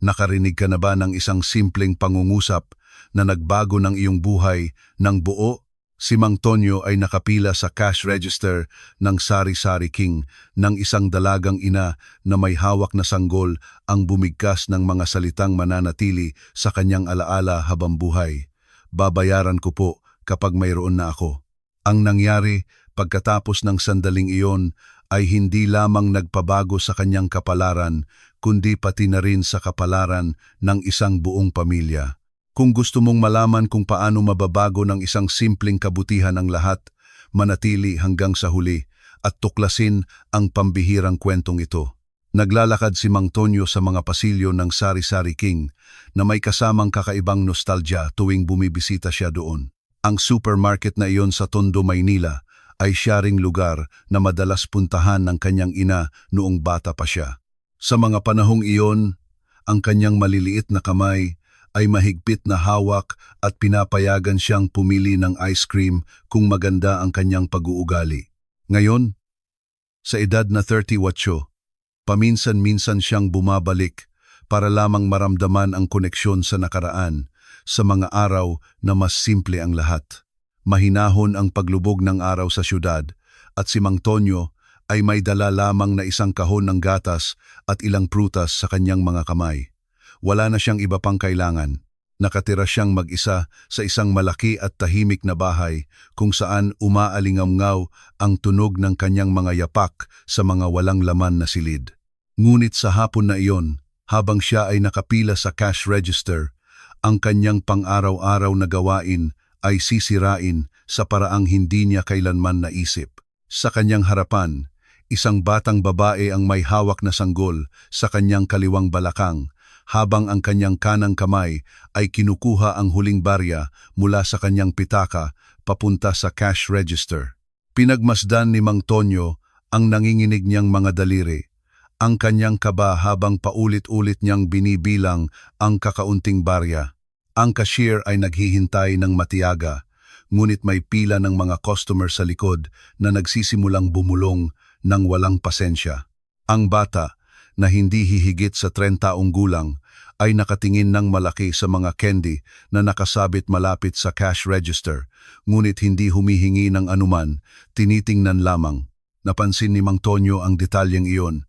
Nakarinig ka na ba ng isang simpleng pangungusap na nagbago ng iyong buhay ng buo? Si Mang Tonyo ay nakapila sa cash register ng Sari-Sari King ng isang dalagang ina na may hawak na sanggol ang bumigkas ng mga salitang mananatili sa kanyang alaala habang buhay. Babayaran ko po kapag mayroon na ako. Ang nangyari pagkatapos ng sandaling iyon ay hindi lamang nagpabago sa kanyang kapalaran, kundi pati na rin sa kapalaran ng isang buong pamilya. Kung gusto mong malaman kung paano mababago ng isang simpleng kabutihan ang lahat, manatili hanggang sa huli at tuklasin ang pambihirang kwentong ito. Naglalakad si Mang Tonyo sa mga pasilyo ng Sari-Sari King na may kasamang kakaibang nostalgia tuwing bumibisita siya doon. Ang supermarket na iyon sa Tondo, Maynila ay sharing lugar na madalas puntahan ng kanyang ina noong bata pa siya. Sa mga panahong iyon, ang kanyang maliliit na kamay ay mahigpit na hawak at pinapayagan siyang pumili ng ice cream kung maganda ang kanyang pag-uugali. Ngayon, sa edad na 38, paminsan-minsan siyang bumabalik para lamang maramdaman ang koneksyon sa nakaraan, sa mga araw na mas simple ang lahat. Mahinahon ang paglubog ng araw sa syudad at si Mang Tonyo ay may dala lamang na isang kahon ng gatas at ilang prutas sa kanyang mga kamay. Wala na siyang iba pang kailangan. Nakatira siyang mag-isa sa isang malaki at tahimik na bahay kung saan umaalingaw ang tunog ng kanyang mga yapak sa mga walang laman na silid. Ngunit sa hapon na iyon, habang siya ay nakapila sa cash register, ang kanyang pang-araw-araw na gawain ay sisirain sa paraang hindi niya kailanman naisip. Sa kanyang harapan, isang batang babae ang may hawak na sanggol sa kanyang kaliwang balakang, habang ang kanyang kanang kamay ay kinukuha ang huling barya mula sa kanyang pitaka papunta sa cash register. Pinagmasdan ni Mang Tonyo ang nanginginig niyang mga daliri, ang kanyang kaba habang paulit-ulit niyang binibilang ang kakaunting barya. Ang cashier ay naghihintay ng matiyaga, ngunit may pila ng mga customer sa likod na nagsisimulang bumulong ng walang pasensya. Ang bata, na hindi hihigit sa 30 taong gulang, ay nakatingin ng malaki sa mga candy na nakasabit malapit sa cash register, ngunit hindi humihingi ng anuman, tinitingnan lamang. Napansin ni Mang Tonyo ang detalyeng iyon.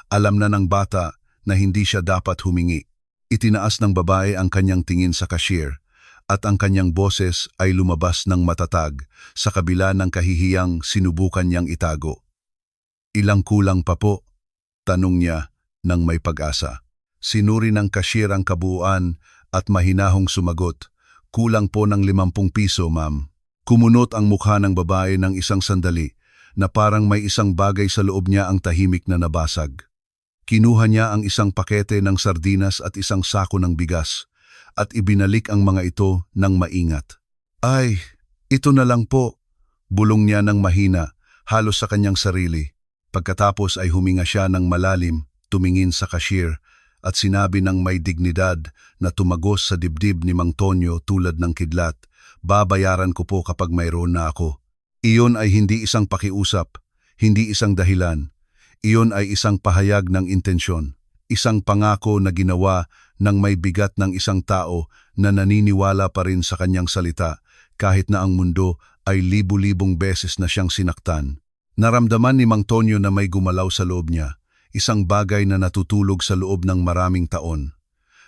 Alam na ng bata na hindi siya dapat humingi. Itinaas ng babae ang kanyang tingin sa cashier, at ang kanyang boses ay lumabas ng matatag sa kabila ng kahihiyang sinubukan niyang itago. Ilang kulang pa po? Tanong niya nang may pag-asa. Sinuri ng cashier ang kabuuan at mahinahong sumagot, "Kulang po ng 50 piso, ma'am." Kumunot ang mukha ng babae ng isang sandali na parang may isang bagay sa loob niya ang tahimik na nabasag. Kinuha niya ang isang pakete ng sardinas at isang sako ng bigas at ibinalik ang mga ito ng maingat. "Ay, ito na lang po," bulong niya ng mahina, halos sa kanyang sarili. Pagkatapos ay huminga siya ng malalim, tumingin sa cashier, at sinabi ng may dignidad na tumagos sa dibdib ni Mang Tonyo tulad ng kidlat, "Babayaran ko po kapag mayroon na ako." Iyon ay hindi isang pakiusap, hindi isang dahilan. Iyon ay isang pahayag ng intensyon, isang pangako na ginawa ng may bigat ng isang tao na naniniwala pa rin sa kanyang salita kahit na ang mundo ay libu-libong beses na siyang sinaktan. Naramdaman ni Mang Tonyo na may gumalaw sa loob niya, isang bagay na natutulog sa loob ng maraming taon.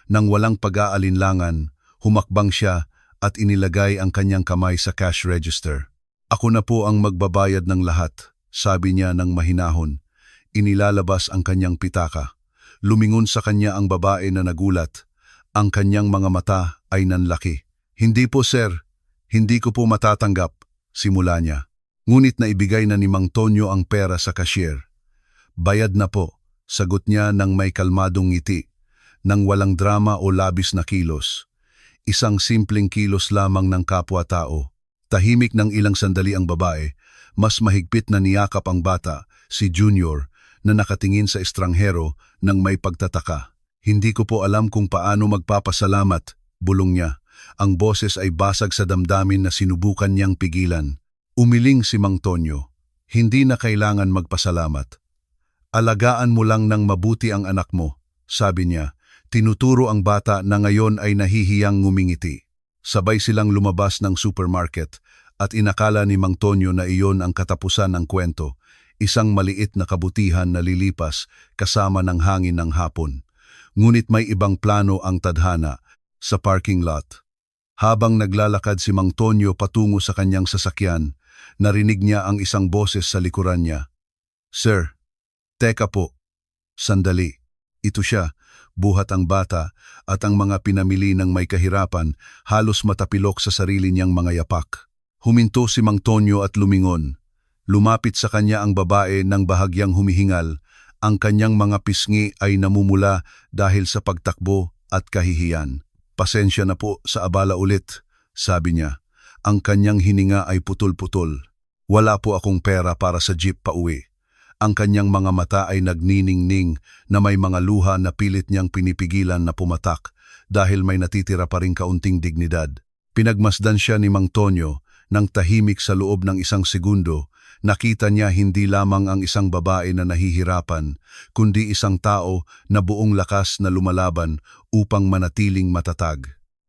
Nang walang pag-aalinlangan, humakbang siya at inilagay ang kanyang kamay sa cash register. "Ako na po ang magbabayad ng lahat," sabi niya ng mahinahon. Inilalabas ang kanyang pitaka. Lumingon sa kanya ang babae na nagulat. Ang kanyang mga mata ay nanlaki. "Hindi po, sir. Hindi ko po matatanggap," simula niya. Ngunit naibigay na ni Mang Tonyo ang pera sa cashier. "Bayad na po," sagot niya ng may kalmadong ngiti, nang walang drama o labis na kilos. Isang simpleng kilos lamang ng kapwa-tao. Tahimik ng ilang sandali ang babae, mas mahigpit na niyakap ang bata, si Junior, na nakatingin sa estranghero nang may pagtataka. "Hindi ko po alam kung paano magpapasalamat," bulong niya. Ang boses ay basag sa damdamin na sinubukan niyang pigilan. Umiling si Mang Tonyo, "Hindi na kailangan magpasalamat. Alagaan mo lang ng mabuti ang anak mo," sabi niya, Tinuturo ang bata na ngayon ay nahihiyang ngumingiti. Sabay silang lumabas ng supermarket at inakala ni Mang Tonyo na iyon ang katapusan ng kwento, isang maliit na kabutihan na lilipas kasama ng hangin ng hapon. Ngunit may ibang plano ang tadhana sa parking lot. Habang naglalakad si Mang Tonyo patungo sa kanyang sasakyan, narinig niya ang isang boses sa likuran niya. "Sir, teka po, sandali." Ito siya, buhat ang bata at ang mga pinamili ng may kahirapan, halos matapilok sa sarili niyang mga yapak. Huminto si Mang Tonyo at lumingon. Lumapit sa kanya ang babae ng bahagyang humihingal. Ang kanyang mga pisngi ay namumula dahil sa pagtakbo at kahihiyan. "Pasensya na po sa abala ulit," sabi niya. Ang kanyang hininga ay putol-putol. "Wala po akong pera para sa jeep pauwi." Ang kanyang mga mata ay nagniningning na may mga luha na pilit niyang pinipigilan na pumatak dahil may natitira pa ring kaunting dignidad. Pinagmasdan siya ni Mang Tonyo nang tahimik sa loob ng isang segundo. Nakita niya hindi lamang ang isang babae na nahihirapan, kundi isang tao na buong lakas na lumalaban upang manatiling matatag.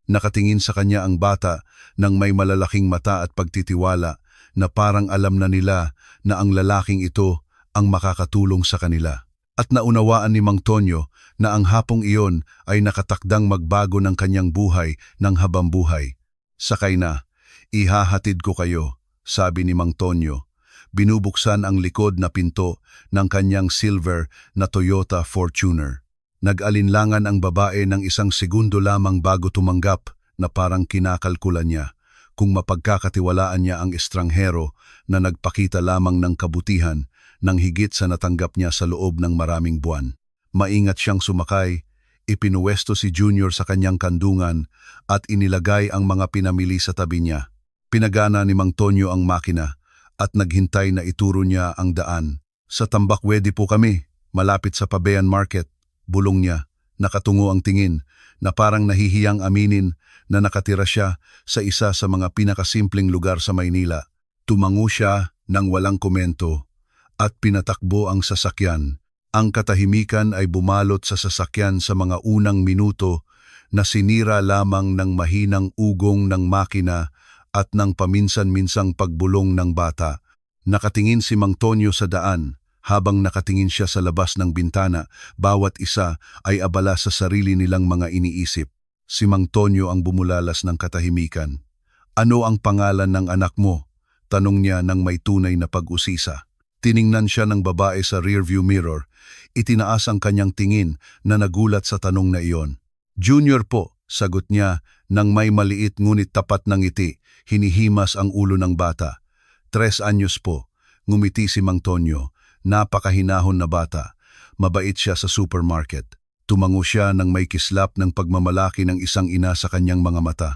Nakatingin sa kanya ang bata nang may malalaking mata at pagtitiwala na parang alam na nila na ang lalaking ito ang makakatulong sa kanila. At naunawaan ni Mang Tonyo na ang hapong iyon ay nakatakdang magbago ng kanyang buhay ng habambuhay. "Sakay na, ihahatid ko kayo," sabi ni Mang Tonyo. Binubuksan ang likod na pinto ng kanyang silver na Toyota Fortuner. Nag-alinlangan ang babae ng isang segundo lamang bago tumanggap na parang kinakalkulan niya kung mapagkakatiwalaan niya ang estranghero na nagpakita lamang ng kabutihan nang higit sa natanggap niya sa loob ng maraming buwan. Maingat siyang sumakay, ipinuwesto si Junior sa kanyang kandungan at inilagay ang mga pinamili sa tabi niya. Pinagana ni Mang Tonyo ang makina at naghintay na ituro niya ang daan. "Sa Tambakwedi po kami, malapit sa Pabean Market," bulong niya. Nakatungo ang tingin na parang nahihiyang aminin na nakatira siya sa isa sa mga pinakasimpleng lugar sa Maynila. Tumango siya nang walang komento at pinatakbo ang sasakyan. Ang katahimikan ay bumalot sa sasakyan sa mga unang minuto na sinira lamang ng mahinang ugong ng makina at ng paminsan-minsang pagbulong ng bata. Nakatingin si Mang Tonyo sa daan. Habang nakatingin siya sa labas ng bintana, bawat isa ay abala sa sarili nilang mga iniisip. Si Mang Tonyo ang bumulalas ng katahimikan. "Ano ang pangalan ng anak mo?" tanong niya nang may tunay na pag-usisa. Tiningnan siya ng babae sa rearview mirror. Itinaas ang kanyang tingin na nagulat sa tanong na iyon. "Junior po," sagot niya nang may maliit ngunit tapat na ngiti. Hinihimas ang ulo ng bata. 3 anyos po," ngumiti si Mang Tonyo. Napakahinahon na bata. Mabait siya sa supermarket. Tumango siya nang may kislap ng pagmamalaki ng isang ina sa kanyang mga mata.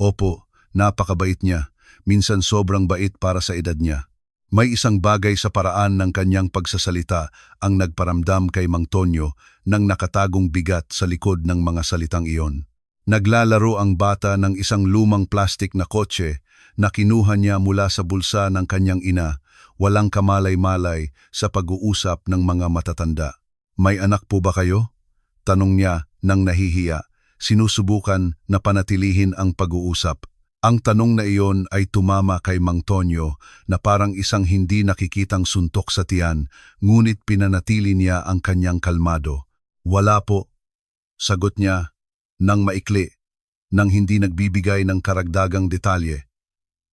"Opo, napakabait niya. Minsan sobrang bait para sa edad niya." May isang bagay sa paraan ng kanyang pagsasalita ang nagparamdam kay Mang Tonyo ng nakatagong bigat sa likod ng mga salitang iyon. Naglalaro ang bata ng isang lumang plastik na kotse na kinuha niya mula sa bulsa ng kanyang ina, walang kamalay-malay sa pag-uusap ng mga matatanda. "May anak po ba kayo?" tanong niya nang nahihiya. Sinusubukan na panatilihin ang pag-uusap. Ang tanong na iyon ay tumama kay Mang Tonyo na parang isang hindi nakikitang suntok sa tiyan, ngunit pinanatili niya ang kanyang kalmado. "Wala po," sagot niya nang maikli, nang hindi nagbibigay ng karagdagang detalye.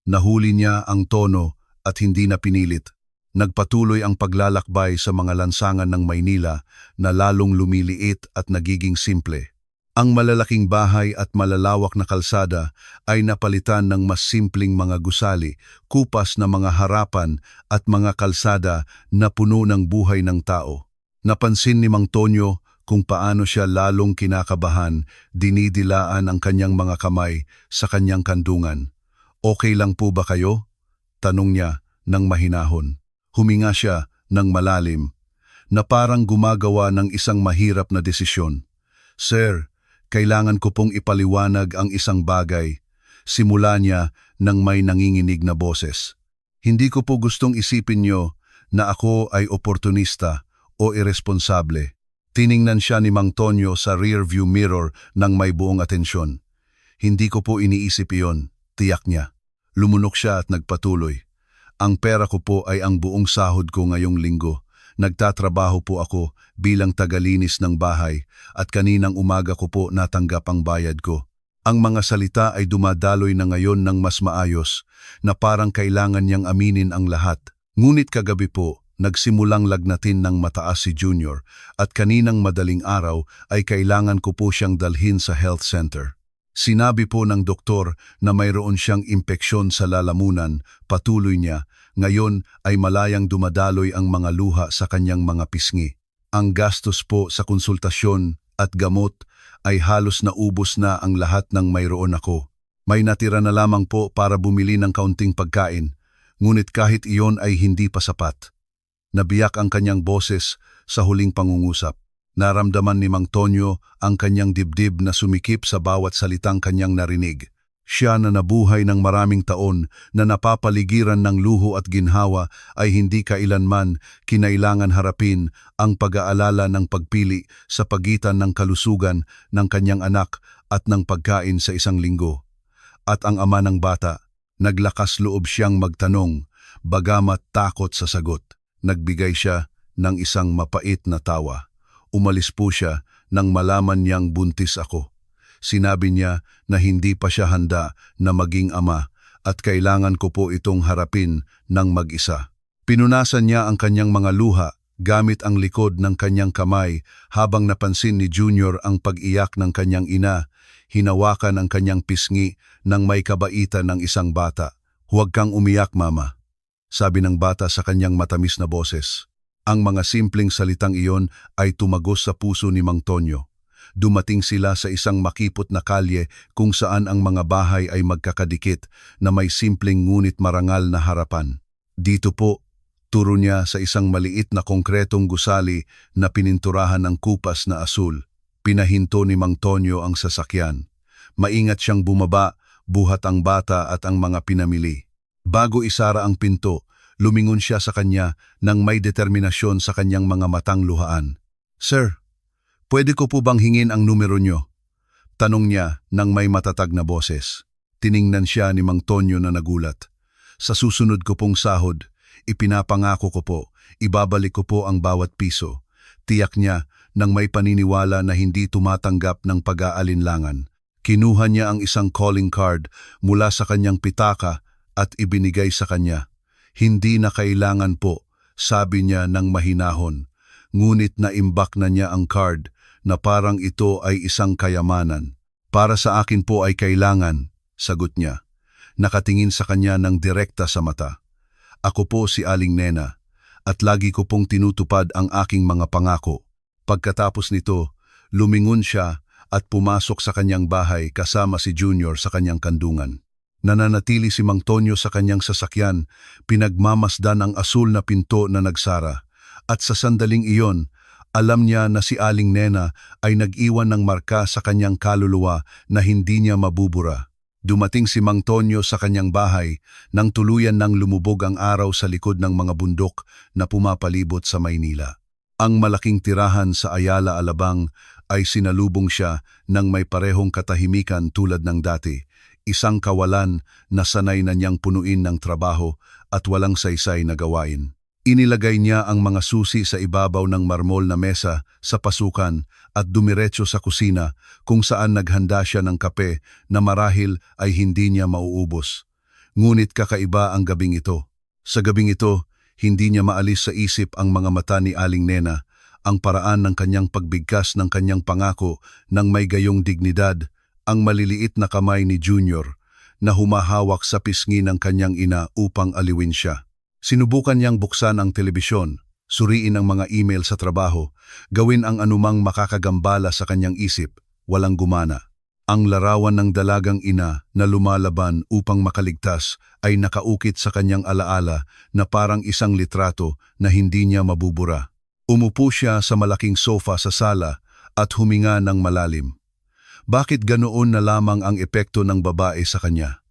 Nahuli niya ang tono at hindi na pinilit. Nagpatuloy ang paglalakbay sa mga lansangan ng Maynila na lalong lumiliit at nagiging simple. Ang malalaking bahay at malalawak na kalsada ay napalitan ng mas simpleng mga gusali, kupas na mga harapan at mga kalsada na puno ng buhay ng tao. Napansin ni Mang Tonyo kung paano siya lalong kinakabahan, dinidilaan ang kanyang mga kamay sa kanyang kandungan. "Okay lang po ba kayo?" tanong niya ng mahinahon. Huminga siya ng malalim, na parang gumagawa ng isang mahirap na desisyon. "Sir, kailangan ko pong ipaliwanag ang isang bagay," simula niya nang may nanginginig na boses. "Hindi ko po gustong isipin niyo na ako ay oportunista o iresponsable. Tiningnan siya ni Mang Tonyo sa rearview mirror ng may buong atensyon. Hindi ko po iniisip iyon, tiyak niya. Lumunok siya at nagpatuloy. Ang pera ko po ay ang buong sahod ko ngayong linggo. Nagtatrabaho po ako bilang tagalinis ng bahay at kaninang umaga ko po natanggap ang bayad ko. Ang mga salita ay dumadaloy na ngayon ng mas maayos na parang kailangan niyang aminin ang lahat. Ngunit kagabi po, nagsimulang lagnatin ng mataas si Junior at kaninang madaling araw ay kailangan ko po siyang dalhin sa health center. Sinabi po ng doktor na mayroon siyang impeksyon sa lalamunan, patuloy niya, ngayon ay malayang dumadaloy ang mga luha sa kanyang mga pisngi. Ang gastos po sa konsultasyon at gamot ay halos naubos na ang lahat ng mayroon ako. May natira na lamang po para bumili ng kaunting pagkain, ngunit kahit iyon ay hindi pa sapat. Nabiyak ang kanyang boses sa huling pangungusap. Naramdaman ni Mang Tonyo ang kanyang dibdib na sumikip sa bawat salitang kanyang narinig. Siya na nabuhay ng maraming taon na napapaligiran ng luho at ginhawa ay hindi kailanman kinailangan harapin ang pag-aalala ng pagpili sa pagitan ng kalusugan ng kanyang anak at ng pagkain sa isang linggo. At ang ama ng bata, naglakas loob siyang magtanong, bagamat takot sa sagot. Nagbigay siya ng isang mapait na tawa. Umalis po siya nang malaman niyang buntis ako. Sinabi niya na hindi pa siya handa na maging ama at kailangan ko po itong harapin ng mag-isa. Pinunasan niya ang kanyang mga luha gamit ang likod ng kanyang kamay habang napansin ni Junior ang pag-iyak ng kanyang ina. Hinawakan ang kanyang pisngi ng may kabaitan ng isang bata. Huwag kang umiyak, mama, sabi ng bata sa kanyang matamis na boses. Ang mga simpleng salitang iyon ay tumagos sa puso ni Mang Tonyo. Dumating sila sa isang makipot na kalye kung saan ang mga bahay ay magkakadikit na may simpleng ngunit marangal na harapan. Dito po, turo niya sa isang maliit na konkretong gusali na pininturahan ng kupas na asul. Pinahinto ni Mang Tonyo ang sasakyan. Maingat siyang bumaba, buhat ang bata at ang mga pinamili. Bago isara ang pinto, lumingon siya sa kanya nang may determinasyon sa kanyang mga matang luhaan. Sir, pwede ko po bang hingin ang numero nyo? Tanong niya nang may matatag na boses. Tiningnan siya ni Mang Tonyo na nagulat. Sa susunod ko pong sahod, ipinapangako ko po, ibabalik ko po ang bawat piso. Tiyak niya nang may paniniwala na hindi tumatanggap ng pag-aalinlangan. Kinuha niya ang isang calling card mula sa kanyang pitaka at ibinigay sa kanya. Hindi na kailangan po, sabi niya ng mahinahon. Ngunit naimbak na niya ang card na parang ito ay isang kayamanan. Para sa akin po ay kailangan, sagot niya. Nakatingin sa kanya ng direkta sa mata. Ako po si Aling Nena at lagi ko pong tinutupad ang aking mga pangako. Pagkatapos nito, lumingon siya at pumasok sa kanyang bahay kasama si Junior sa kanyang kandungan. Nananatili si Mang Tonyo sa kanyang sasakyan, pinagmamasdan ang asul na pinto na nagsara. At sa sandaling iyon, alam niya na si Aling Nena ay nag-iwan ng marka sa kanyang kaluluwa na hindi niya mabubura. Dumating si Mang Tonyo sa kanyang bahay nang tuluyan nang lumubog ang araw sa likod ng mga bundok na pumapalibot sa Maynila. Ang malaking tirahan sa Ayala Alabang ay sinalubong siya ng may parehong katahimikan tulad ng dati. Isang kawalan na sanay na niyang punuin ng trabaho at walang saysay na gawain. Inilagay niya ang mga susi sa ibabaw ng marmol na mesa sa pasukan at dumiretso sa kusina kung saan naghanda siya ng kape na marahil ay hindi niya mauubos. Ngunit kakaiba ang gabing ito. Sa gabing ito, hindi niya maalis sa isip ang mga mata ni Aling Nena, ang paraan ng kanyang pagbigkas ng kanyang pangako ng may gayong dignidad, ang maliliit na kamay ni Junior na humahawak sa pisngi ng kanyang ina upang aliwin siya. Sinubukan niyang buksan ang telebisyon, suriin ang mga email sa trabaho, gawin ang anumang makakagambala sa kanyang isip, walang gumana. Ang larawan ng dalagang ina na lumalaban upang makaligtas ay nakaukit sa kanyang alaala na parang isang litrato na hindi niya mabubura. Umupo siya sa malaking sofa sa sala at huminga ng malalim. Bakit ganoon na lamang ang epekto ng babae sa kanya?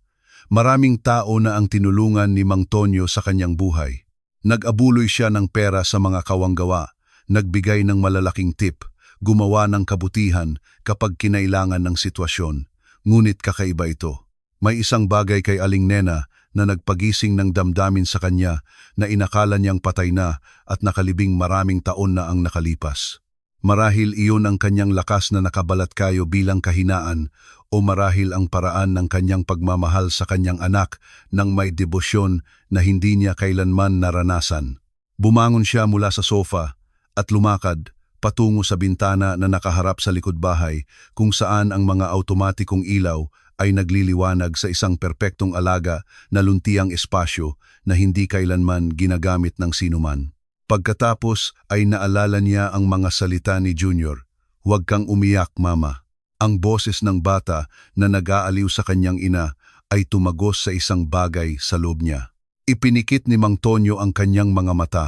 Maraming tao na ang tinulungan ni Mang Tonyo sa kanyang buhay. Nag-abuloy siya ng pera sa mga kawanggawa, nagbigay ng malalaking tip, gumawa ng kabutihan kapag kinailangan ng sitwasyon. Ngunit kakaiba ito. May isang bagay kay Aling Nena na nagpagising ng damdamin sa kanya na inakala niyang patay na at nakalibing maraming taon na ang nakalipas. Marahil iyon ang kanyang lakas na nakabalatkayo bilang kahinaan o marahil ang paraan ng kanyang pagmamahal sa kanyang anak nang may debosyon na hindi niya kailanman naranasan. Bumangon siya mula sa sofa at lumakad patungo sa bintana na nakaharap sa likod bahay kung saan ang mga automatikong ilaw ay nagliliwanag sa isang perpektong alaga na luntiang espasyo na hindi kailanman ginagamit ng sinuman. Pagkatapos ay naalala niya ang mga salita ni Junior, "Huwag kang umiyak, Mama." Ang boses ng bata na nag-aaliw sa kanyang ina ay tumagos sa isang bagay sa loob niya. Ipinikit ni Mang Tonyo ang kanyang mga mata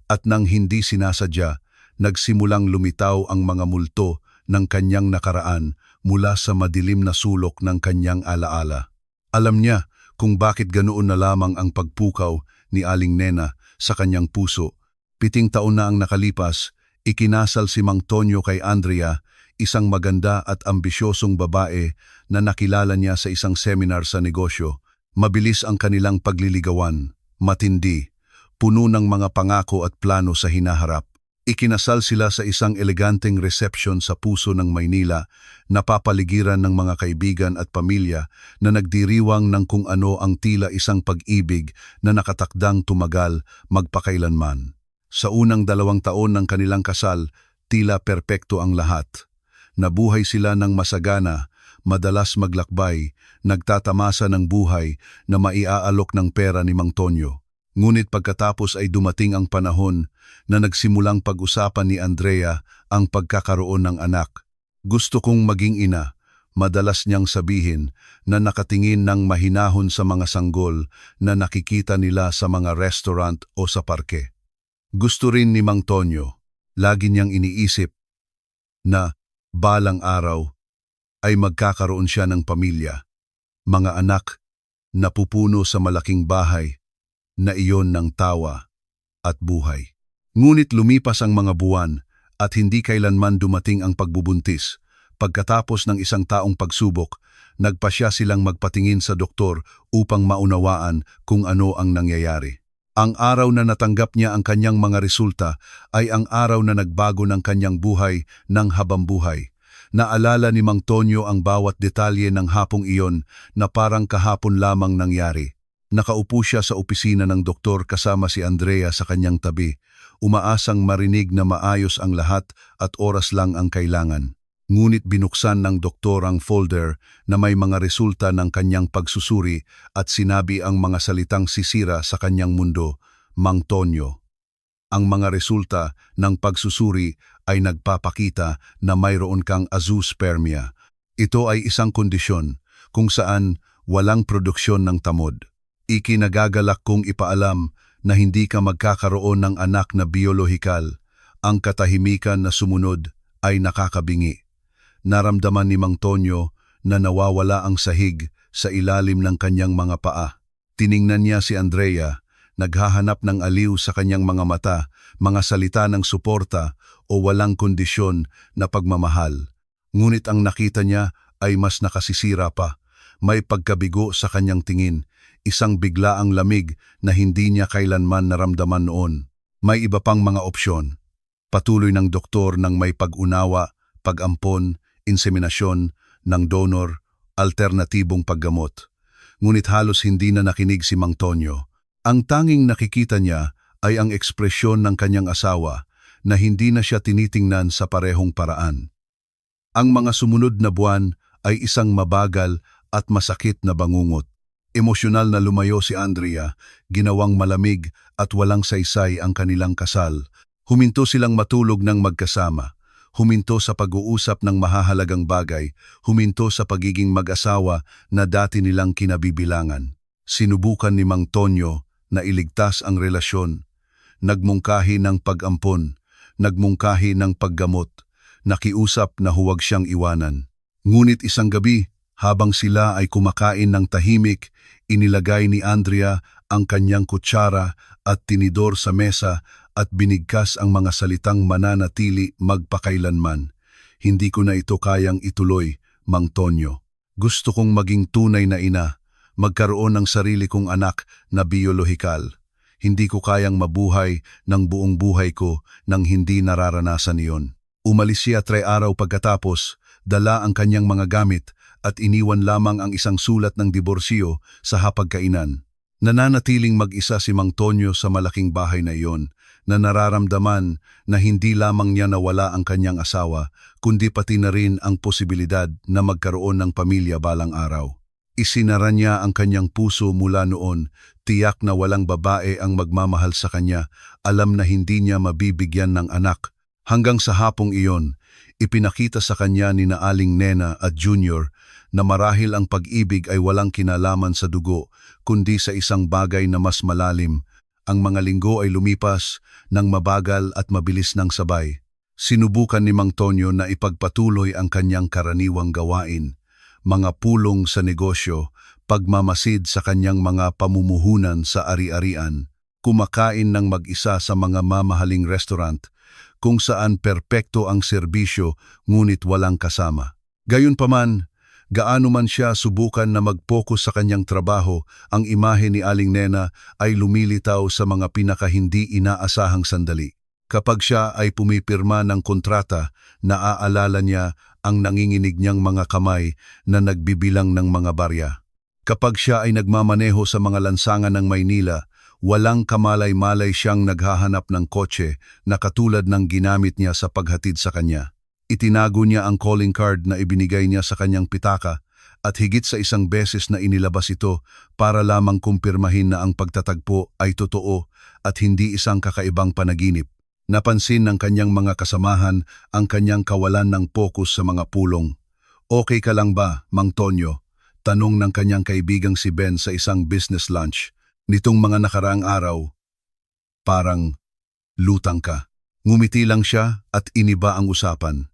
at nang hindi sinasadya, nagsimulang lumitaw ang mga multo ng kanyang nakaraan mula sa madilim na sulok ng kanyang alaala. Alam niya kung bakit ganoon na lamang ang pagpukaw ni Aling Nena sa kanyang puso. 7 taon na ang nakalipas, ikinasal si Mang Tonyo kay Andrea, isang maganda at ambisyosong babae na nakilala niya sa isang seminar sa negosyo. Mabilis ang kanilang pagliligawan, matindi, puno ng mga pangako at plano sa hinaharap. Ikinasal sila sa isang eleganteng reception sa puso ng Maynila, napapaligiran ng mga kaibigan at pamilya na nagdiriwang ng kung ano ang tila isang pag-ibig na nakatakdang tumagal magpakailanman. Sa unang 2 taon ng kanilang kasal, tila perpekto ang lahat. Nabuhay sila ng masagana, madalas maglakbay, nagtatamasa ng buhay na maiaalok ng pera ni Mang Tonyo. Ngunit pagkatapos ay dumating ang panahon na nagsimulang pag-usapan ni Andrea ang pagkakaroon ng anak. "Gusto kong maging ina," madalas niyang sabihin na nakatingin ng mahinahon sa mga sanggol na nakikita nila sa mga restaurant o sa parke. Gusto rin ni Mang Tonyo, lagi niyang iniisip na balang araw ay magkakaroon siya ng pamilya, mga anak na pupuno sa malaking bahay na iyon ng tawa at buhay. Ngunit lumipas ang mga buwan at hindi kailanman dumating ang pagbubuntis. Pagkatapos ng isang taong pagsubok, nagpasya silang magpatingin sa doktor upang maunawaan kung ano ang nangyayari. Ang araw na natanggap niya ang kanyang mga resulta ay ang araw na nagbago ng kanyang buhay ng habambuhay. Naalala ni Mang Tonyo ang bawat detalye ng hapong iyon na parang kahapon lamang nangyari. Nakaupo siya sa opisina ng doktor kasama si Andrea sa kanyang tabi, umaasang marinig na maayos ang lahat at oras lang ang kailangan. Ngunit binuksan ng doktor ang folder na may mga resulta ng kanyang pagsusuri at sinabi ang mga salitang sisira sa kanyang mundo, "Mang Tonyo." Ang mga resulta ng pagsusuri ay nagpapakita na mayroon kang azoospermia. Ito ay isang kondisyon kung saan walang produksyon ng tamod. Ikinagagalak kong ipaalam na hindi ka magkakaroon ng anak na biolohikal. Ang katahimikan na sumunod ay nakakabingi. Naramdaman ni Mang Tonyo na nawawala ang sahig sa ilalim ng kanyang mga paa. Tiningnan niya si Andrea, naghahanap ng aliw sa kanyang mga mata, mga salita ng suporta o walang kondisyon na pagmamahal. Ngunit ang nakita niya ay mas nakasisira pa. May pagkabigo sa kanyang tingin, isang biglaang lamig na hindi niya kailanman naramdaman noon. May iba pang mga opsyon. Patuloy ng doktor ng may pag-unawa, pag-ampon, inseminasyon ng donor, alternatibong paggamot. Ngunit halos hindi na nakinig si Mang Tonyo. Ang tanging nakikita niya ay ang ekspresyon ng kanyang asawa na hindi na siya tinitingnan sa parehong paraan. Ang mga sumunod na buwan ay isang mabagal at masakit na bangungot. Emosyonal na lumayo si Andrea, ginawang malamig at walang saysay ang kanilang kasal. Huminto silang matulog ng magkasama. Huminto sa pag-uusap ng mahahalagang bagay, huminto sa pagiging mag-asawa na dati nilang kinabibilangan. Sinubukan ni Mang Tonyo na iligtas ang relasyon. Nagmungkahi ng pag-ampon, nagmungkahi ng paggamot, nakiusap na huwag siyang iwanan. Ngunit isang gabi, habang sila ay kumakain ng tahimik, inilagay ni Andrea ang kanyang kutsara at tinidor sa mesa at binigkas ang mga salitang mananatili magpakailanman. Hindi ko na ito kayang ituloy, Mang Tonyo. Gusto kong maging tunay na ina, magkaroon ng sarili kong anak na biolohikal. Hindi ko kayang mabuhay ng buong buhay ko nang hindi nararanasan iyon. Umalis siya 3 araw pagkatapos, dala ang kanyang mga gamit at iniwan lamang ang isang sulat ng diborsyo sa hapagkainan. Nananatiling mag-isa si Mang Tonyo sa malaking bahay na iyon, na nararamdaman na hindi lamang niya nawala ang kanyang asawa, kundi pati na rin ang posibilidad na magkaroon ng pamilya balang araw. Isinara niya ang kanyang puso mula noon, tiyak na walang babae ang magmamahal sa kanya, alam na hindi niya mabibigyan ng anak. Hanggang sa hapong iyon, ipinakita sa kanya ni na Aling Nena at Junior na marahil ang pag-ibig ay walang kinalaman sa dugo, kundi sa isang bagay na mas malalim. Ang mga linggo ay lumipas ng mabagal at mabilis ng sabay. Sinubukan ni Mang Tonyo na ipagpatuloy ang kanyang karaniwang gawain, mga pulong sa negosyo, pagmamasid sa kanyang mga pamumuhunan sa ari-arian, kumakain ng mag-isa sa mga mamahaling restaurant, kung saan perpekto ang serbisyo ngunit walang kasama. Gayunpaman, gaano man siya subukan na mag-focus sa kanyang trabaho, ang imahe ni Aling Nena ay lumilitaw sa mga pinakahindi inaasahang sandali. Kapag siya ay pumipirma ng kontrata, naaalala niya ang nanginginig niyang mga kamay na nagbibilang ng mga barya. Kapag siya ay nagmamaneho sa mga lansangan ng Maynila, walang kamalay-malay siyang naghahanap ng kotse na katulad ng ginamit niya sa paghatid sa kanya. Itinago niya ang calling card na ibinigay niya sa kanyang pitaka at higit sa isang beses na inilabas ito para lamang kumpirmahin na ang pagtatagpo ay totoo at hindi isang kakaibang panaginip. Napansin ng kanyang mga kasamahan ang kanyang kawalan ng focus sa mga pulong. "Okay ka lang ba, Mang Tonyo?" tanong ng kanyang kaibigang si Ben sa isang business lunch. "Nitong mga nakaraang araw, parang lutang ka." Ngumiti lang siya at iniba ang usapan.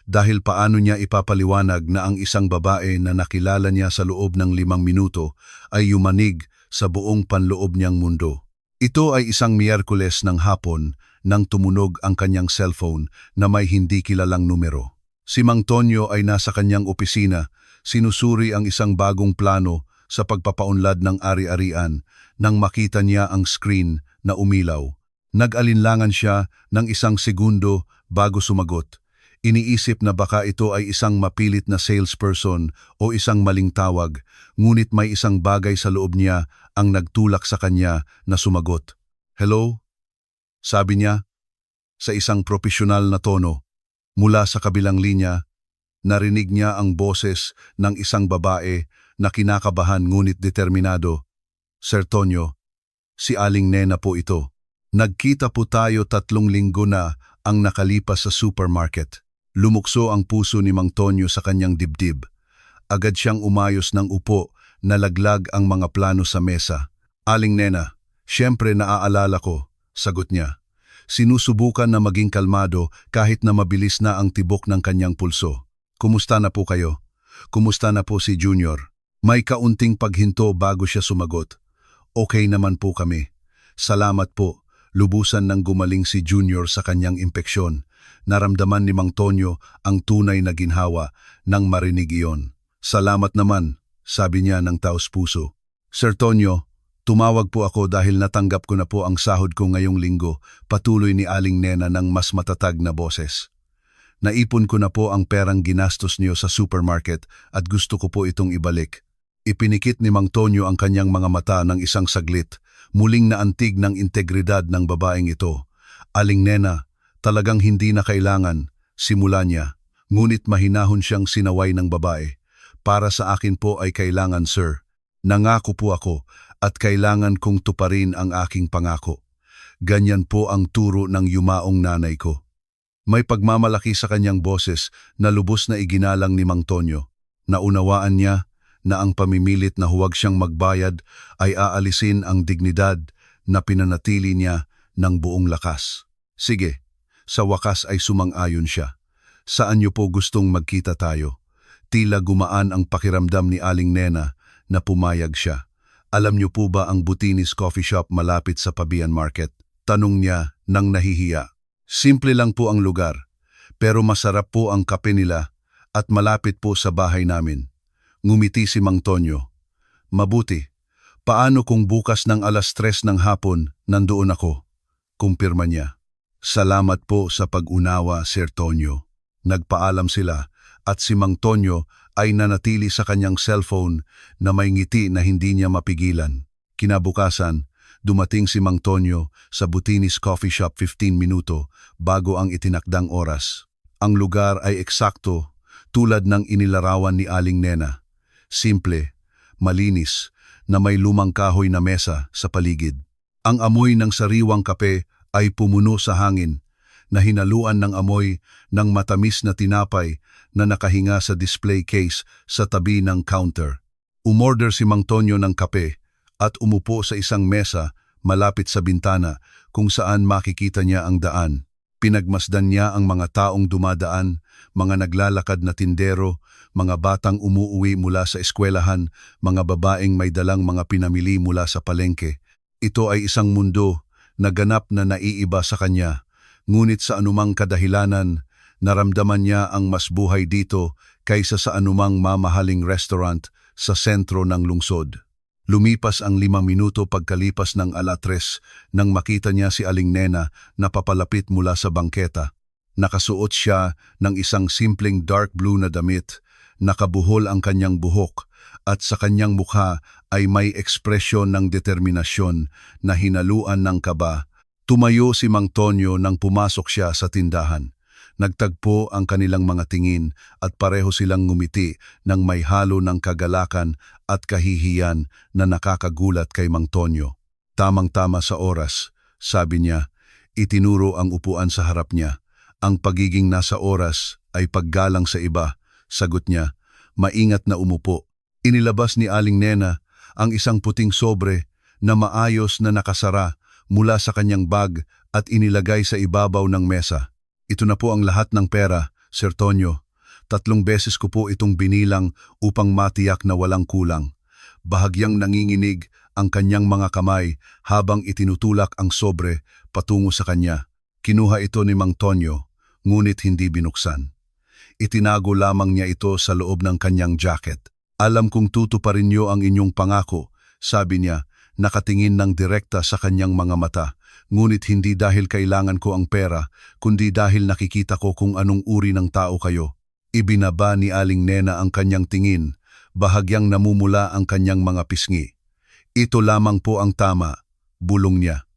Dahil paano niya ipapaliwanag na ang isang babae na nakilala niya sa loob ng 5 minuto ay yumanig sa buong panloob niyang mundo. Ito ay isang Miyerkules ng hapon nang tumunog ang kanyang cellphone na may hindi kilalang numero. Si Mang Tonyo ay nasa kanyang opisina, sinusuri ang isang bagong plano sa pagpapaunlad ng ari-arian nang makita niya ang screen na umilaw. Nag-alinlangan siya ng isang segundo bago sumagot. Iniisip na baka ito ay isang mapilit na salesperson o isang maling tawag, ngunit may isang bagay sa loob niya ang nagtulak sa kanya na sumagot. "Hello?" sabi niya sa isang profesional na tono. Mula sa kabilang linya, narinig niya ang boses ng isang babae na kinakabahan ngunit determinado. "Sir Tonyo, si Aling Nena po ito. Nagkita po tayo 3 linggo na ang nakalipas sa supermarket." Lumukso ang puso ni Mang Tonyo sa kanyang dibdib. Agad siyang umayos ng upo, nalaglag ang mga plano sa mesa. "Aling Nena, siyempre naaalala ko," sagot niya. Sinusubukan na maging kalmado kahit na mabilis na ang tibok ng kanyang pulso. "Kumusta na po kayo? Kumusta na po si Junior?" May kaunting paghinto bago siya sumagot. "Okay naman po kami. Salamat po." Lubusan nang gumaling si Junior sa kanyang impeksyon. Naramdaman ni Mang Tonyo ang tunay na ginhawa nang marinig iyon. "Salamat naman," sabi niya ng taos-puso. "Sir Tonyo, tumawag po ako dahil natanggap ko na po ang sahod ko ngayong linggo," patuloy ni Aling Nena ng mas matatag na boses. "Naipon ko na po ang perang ginastos niyo sa supermarket at gusto ko po itong ibalik." Ipinikit ni Mang Tonyo ang kanyang mga mata ng isang saglit, muling naantig ng integridad ng babaeng ito. "Aling Nena, talagang hindi na kailangan," simula niya, ngunit mahinahon siyang sinaway ng babae. "Para sa akin po ay kailangan, sir. Nangako po ako at kailangan kong tuparin ang aking pangako. Ganyan po ang turo ng yumaong nanay ko." May pagmamalaki sa kanyang boses na lubos na iginalang ni Mang Tonyo. Naunawaan niya na ang pamimilit na huwag siyang magbayad ay aalisin ang dignidad na pinanatili niya ng buong lakas. "Sige." Sa wakas ay sumang-ayon siya. "Saan niyo po gustong magkita tayo?" Tila gumaan ang pakiramdam ni Aling Nena na pumayag siya. "Alam niyo po ba ang Butinis Coffee Shop malapit sa Pabian Market?" tanong niya nang nahihiya. "Simple lang po ang lugar. pero masarap po ang kape nila at malapit po sa bahay namin. Ngumiti si Mang Tonyo. Mabuti. Paano kung bukas ng 3:00 ng hapon nandoon ako? Kumpirma niya. Salamat po sa pag-unawa, Sir Tonyo. Nagpaalam sila at si Mang Tonyo ay nanatili sa kanyang cellphone na may ngiti na hindi niya mapigilan. Kinabukasan, dumating si Mang Tonyo sa Butinis Coffee Shop 15 minuto bago ang itinakdang oras. Ang lugar ay eksakto tulad ng inilarawan ni Aling Nena. Simple, malinis, na may lumang kahoy na mesa sa paligid. Ang amoy ng sariwang kape ay pumuno sa hangin, na hinaluan ng amoy ng matamis na tinapay na nakahinga sa display case sa tabi ng counter. Umorder si Mang Tonyo ng kape at umupo sa isang mesa malapit sa bintana kung saan makikita niya ang daan. Pinagmasdan niya ang mga taong dumadaan, mga naglalakad na tindero, mga batang umuuwi mula sa eskwelahan, mga babaeng may dalang mga pinamili mula sa palengke. Ito ay isang mundo na ganap na naiiba sa kanya, ngunit sa anumang kadahilanan, naramdaman niya ang mas buhay dito kaysa sa anumang mamahaling restaurant sa sentro ng lungsod. Lumipas ang 5 minuto pagkalipas ng 3:00 nang makita niya si Aling Nena na papalapit mula sa bangketa. Nakasuot siya ng isang simpleng dark blue na damit, nakabuhol ang kanyang buhok at sa kanyang mukha ay may ekspresyon ng determinasyon na hinaluan ng kaba. Tumayo si Mang Tonyo nang pumasok siya sa tindahan. Nagtagpo ang kanilang mga tingin at pareho silang ngumiti ng may halo ng kagalakan at kahihiyan na nakakagulat kay Mang Tonyo. Tamang-tama sa oras, sabi niya, itinuro ang upuan sa harap niya. Ang pagiging nasa oras ay paggalang sa iba, sagot niya, maingat na umupo. Inilabas ni Aling Nena ang isang puting sobre na maayos na nakasara mula sa kanyang bag at inilagay sa ibabaw ng mesa. Ito na po ang lahat ng pera, Sir Tonyo. 3 beses ko po itong binilang upang matiyak na walang kulang. Bahagyang nanginginig ang kanyang mga kamay habang itinutulak ang sobre patungo sa kanya. Kinuha ito ni Mang Tonyo, ngunit hindi binuksan. Itinago lamang niya ito sa loob ng kanyang jacket. Alam kong tutuparin niyo ang inyong pangako, sabi niya, nakatingin ng direkta sa kanyang mga mata. Ngunit hindi dahil kailangan ko ang pera, kundi dahil nakikita ko kung anong uri ng tao kayo. Ibinaba ni Aling Nena ang kanyang tingin, bahagyang namumula ang kanyang mga pisngi. Ito lamang po ang tama, bulong niya.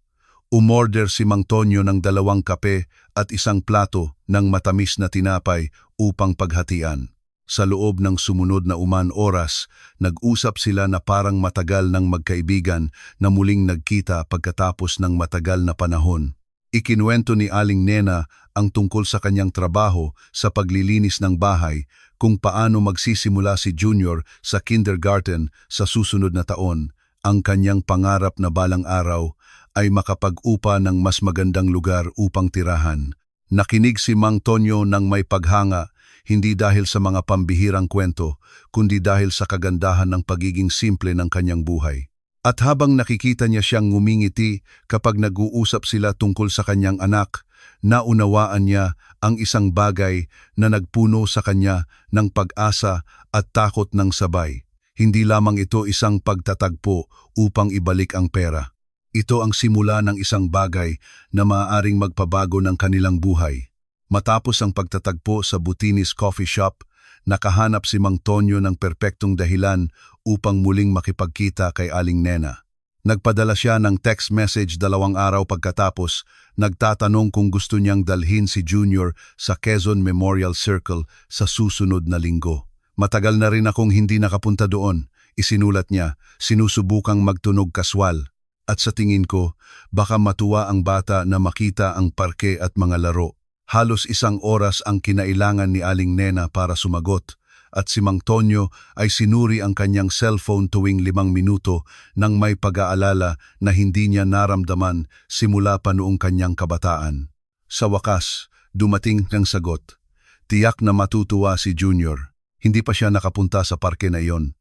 Umorder si Mang Tonyo ng 2 kape at 1 plato ng matamis na tinapay upang paghatian. Sa loob ng sumunod na oras, nag-usap sila na parang matagal ng magkaibigan na muling nagkita pagkatapos ng matagal na panahon. Ikinuwento ni Aling Nena ang tungkol sa kanyang trabaho sa paglilinis ng bahay, kung paano magsisimula si Junior sa kindergarten sa susunod na taon. Ang kanyang pangarap na balang araw ay makapag-upa ng mas magandang lugar upang tirahan. Nakinig si Mang Tonyo ng may paghanga, hindi dahil sa mga pambihirang kwento, kundi dahil sa kagandahan ng pagiging simple ng kanyang buhay. At habang nakikita niya siyang ngumingiti kapag nag-uusap sila tungkol sa kanyang anak, naunawaan niya ang isang bagay na nagpuno sa kanya ng pag-asa at takot ng sabay. Hindi lamang ito isang pagtatagpo upang ibalik ang pera. Ito ang simula ng isang bagay na maaaring magpabago ng kanilang buhay. Matapos ang pagtatagpo sa Butinis Coffee Shop, nakahanap si Mang Tonyo ng perpektong dahilan upang muling makipagkita kay Aling Nena. Nagpadala siya ng text message 2 araw pagkatapos, nagtatanong kung gusto niyang dalhin si Junior sa Quezon Memorial Circle sa susunod na linggo. Matagal na rin akong hindi nakapunta doon, isinulat niya, sinusubukang magtunog kaswal. At sa tingin ko, baka matuwa ang bata na makita ang parke at mga laro. Halos 1 oras ang kinailangan ni Aling Nena para sumagot, at si Mang Tonyo ay sinuri ang kanyang cellphone tuwing 5 minuto nang may pag-aalala na hindi niya naramdaman simula pa noong kanyang kabataan. Sa wakas, dumating ang sagot. Tiyak na matutuwa si Junior. Hindi pa siya nakapunta sa parke na iyon.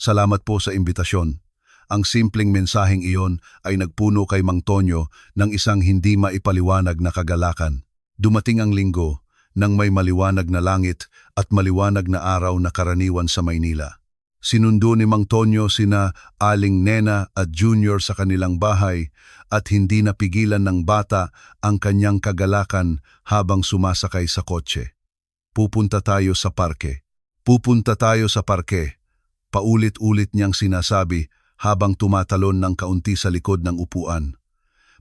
Salamat po sa imbitasyon. Ang simpleng mensaheng iyon ay nagpuno kay Mang Tonyo ng isang hindi maipaliwanag na kagalakan. Dumating ang linggo, ng may maliwanag na langit at maliwanag na araw na karaniwan sa Maynila. Sinundo ni Mang Tonyo sina Aling Nena at Junior sa kanilang bahay at hindi napigilan ng bata ang kanyang kagalakan habang sumasakay sa kotse. Pupunta tayo sa parke. Pupunta tayo sa parke. Paulit-ulit niyang sinasabi habang tumatalon ng kaunti sa likod ng upuan.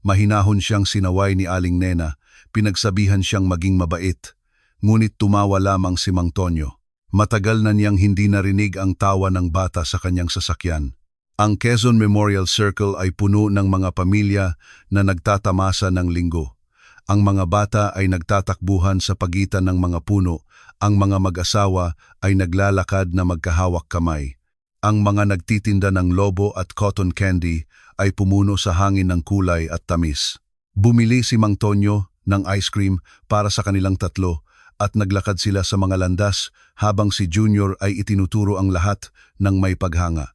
Mahinahon siyang sinaway ni Aling Nena, pinagsabihan siyang maging mabait, ngunit tumawa lamang si Mang Tonyo. Matagal na niyang hindi narinig ang tawa ng bata sa kanyang sasakyan. Ang Quezon Memorial Circle ay puno ng mga pamilya na nagtatamasa ng linggo. Ang mga bata ay nagtatakbuhan sa pagitan ng mga puno, ang mga mag-asawa ay naglalakad na magkahawak kamay. Ang mga nagtitinda ng lobo at cotton candy ay pumuno sa hangin ng kulay at tamis. Bumili si Mang Tonyo ng ice cream para sa kanilang tatlo at naglakad sila sa mga landas habang si Junior ay itinuturo ang lahat ng may paghanga.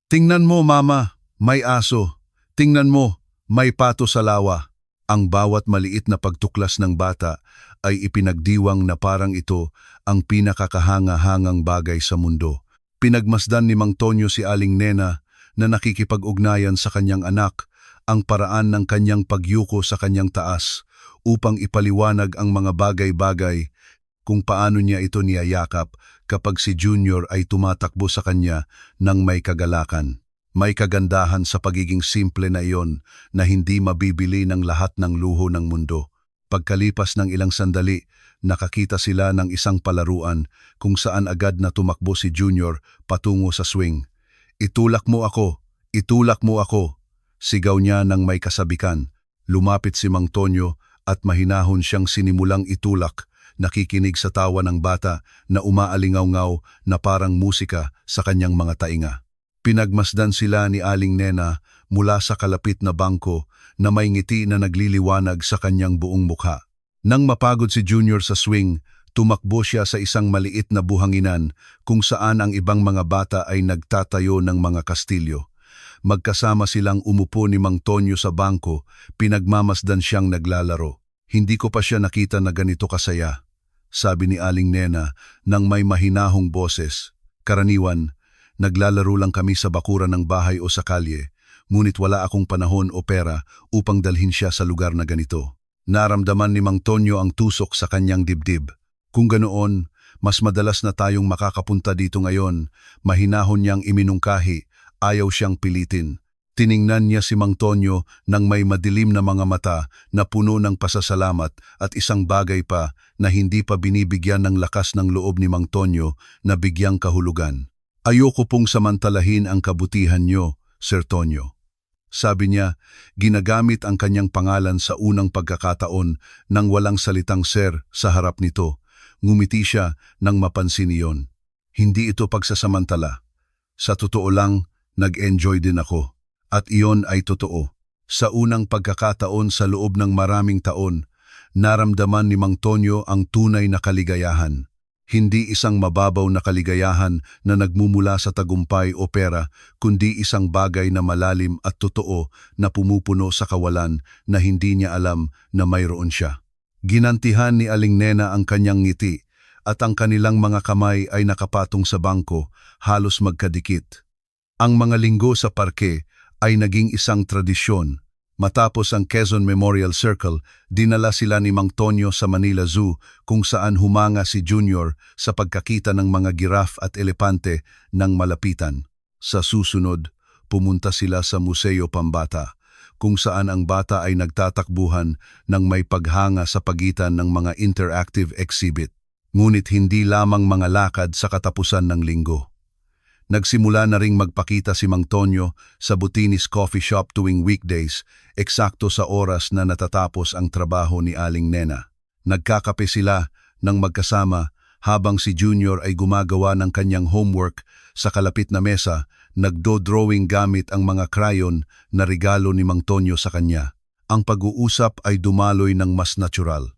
"Tingnan mo, Mama, may aso. Tingnan mo, may pato sa lawa." Ang bawat maliit na pagtuklas ng bata ay ipinagdiwang na parang ito ang pinakakahanga-hangang bagay sa mundo. Pinagmasdan ni Mang Tonyo si Aling Nena na nakikipag-ugnayan sa kanyang anak ang paraan ng kanyang pagyuko sa kanyang taas upang ipaliwanag ang mga bagay-bagay kung paano niya ito niyayakap kapag si Junior ay tumatakbo sa kanya ng may kagalakan. May kagandahan sa pagiging simple na iyon na hindi mabibili ng lahat ng luho ng mundo. Pagkalipas ng ilang sandali, nakakita sila ng isang palaruan kung saan agad na tumakbo si Junior patungo sa swing. "Itulak mo ako! Itulak mo ako!" Sigaw niya ng may kasabikan. Lumapit si Mang Tonyo at mahinahon siyang sinimulang itulak, nakikinig sa tawa ng bata na umaalingaw-ngaw na parang musika sa kanyang mga tainga. Pinagmasdan sila ni Aling Nena mula sa kalapit na bangko na may ngiti na nagliliwanag sa kanyang buong mukha. Nang mapagod si Junior sa swing, tumakbo siya sa isang maliit na buhanginan kung saan ang ibang mga bata ay nagtatayo ng mga kastilyo. Magkasama silang umupo ni Mang Tonyo sa bangko, pinagmamasdan siyang naglalaro. "Hindi ko pa siya nakita na ganito kasaya," sabi ni Aling Nena nang may mahinahong boses. "Karaniwan, naglalaro lang kami sa bakuran ng bahay o sa kalye, ngunit wala akong panahon o pera upang dalhin siya sa lugar na ganito." Naramdaman ni Mang Tonyo ang tusok sa kanyang dibdib. Kung ganoon, mas madalas na tayong makakapunta dito ngayon. Mahinahon niyang iminungkahi, ayaw siyang pilitin. Tiningnan niya si Mang Tonyo ng may madilim na mga mata na puno ng pasasalamat at isang bagay pa na hindi pa binibigyan ng lakas ng loob ni Mang Tonyo na bigyang kahulugan. "Ayoko pong samantalahin ang kabutihan niyo, Sir Tonyo." Sabi niya, ginagamit ang kanyang pangalan sa unang pagkakataon nang walang salitang sir sa harap nito. Ngumiti siya nang mapansin iyon. "Hindi ito pagsasamantala. Sa totoo lang, nag-enjoy din ako. At iyon ay totoo. Sa unang pagkakataon sa loob ng maraming taon, naramdaman ni Mang Tonyo ang tunay na kaligayahan. Hindi isang mababaw na kaligayahan na nagmumula sa tagumpay o pera, kundi isang bagay na malalim at totoo na pumupuno sa kawalan na hindi niya alam na mayroon siya. Ginantihan ni Aling Nena ang kanyang ngiti at ang kanilang mga kamay ay nakapatong sa bangko, halos magkadikit. Ang mga linggo sa parke ay naging isang tradisyon. Matapos ang Quezon Memorial Circle, dinala sila ni Mang Tonyo sa Manila Zoo kung saan humanga si Junior sa pagkakita ng mga giraffe at elepante ng malapitan. Sa susunod, pumunta sila sa Museo Pambata, kung saan ang bata ay nagtatakbuhan ng may paghanga sa pagitan ng mga interactive exhibit. Ngunit hindi lamang mga lakad sa katapusan ng linggo. Nagsimula na ring magpakita si Mang Tonyo sa Butinis Coffee Shop tuwing weekdays, eksakto sa oras na natatapos ang trabaho ni Aling Nena. Nagkakape sila ng magkasama habang si Junior ay gumagawa ng kanyang homework sa kalapit na mesa, nagdo-drawing gamit ang mga crayon na regalo ni Mang Tonyo sa kanya. Ang pag-uusap ay dumaloy ng mas natural.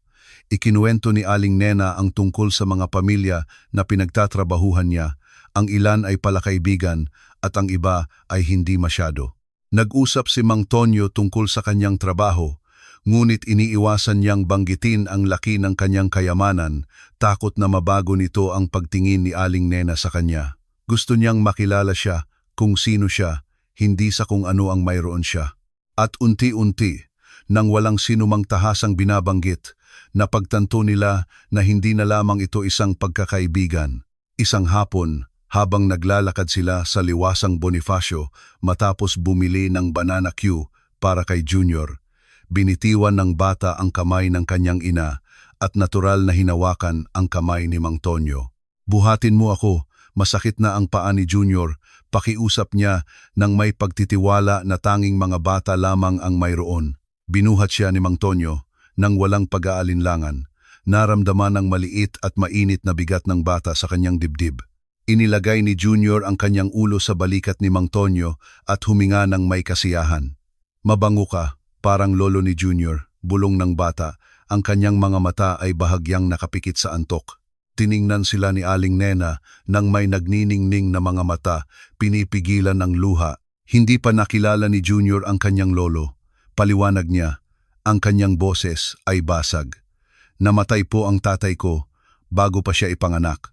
Ikinuwento ni Aling Nena ang tungkol sa mga pamilya na pinagtatrabahuhan niya. Ang ilan ay palakaibigan at ang iba ay hindi masyado. Nag-usap si Mang Tonyo tungkol sa kanyang trabaho, ngunit iniiwasan niyang banggitin ang laki ng kanyang kayamanan, takot na mabago nito ang pagtingin ni Aling Nena sa kanya. Gusto niyang makilala siya, kung sino siya, hindi sa kung ano ang mayroon siya. At unti-unti, nang walang sinumang tahasang binabanggit, napagtanto nila na hindi na lamang ito isang pagkakaibigan. Isang hapon, habang naglalakad sila sa liwasang Bonifacio matapos bumili ng banana Q para kay Junior, binitiwan ng bata ang kamay ng kanyang ina at natural na hinawakan ang kamay ni Mang Tonyo. "Buhatin mo ako, masakit na ang paa ni Junior," pakiusap niya nang may pagtitiwala na tanging mga bata lamang ang mayroon. Binuhat siya ni Mang Tonyo nang walang pag-aalinlangan. Naramdaman ang maliit at mainit na bigat ng bata sa kanyang dibdib. Inilagay ni Junior ang kanyang ulo sa balikat ni Mang Tonyo at huminga ng may kasiyahan. "Mabango ka, parang lolo ni Junior," bulong ng bata. Ang kanyang mga mata ay bahagyang nakapikit sa antok. Tiningnan sila ni Aling Nena nang may nagniningning na mga mata, pinipigilan ng luha. Hindi pa nakilala ni Junior ang kanyang lolo. Paliwanag niya, ang kanyang boses ay basag. "Namatay po ang tatay ko bago pa siya ipanganak."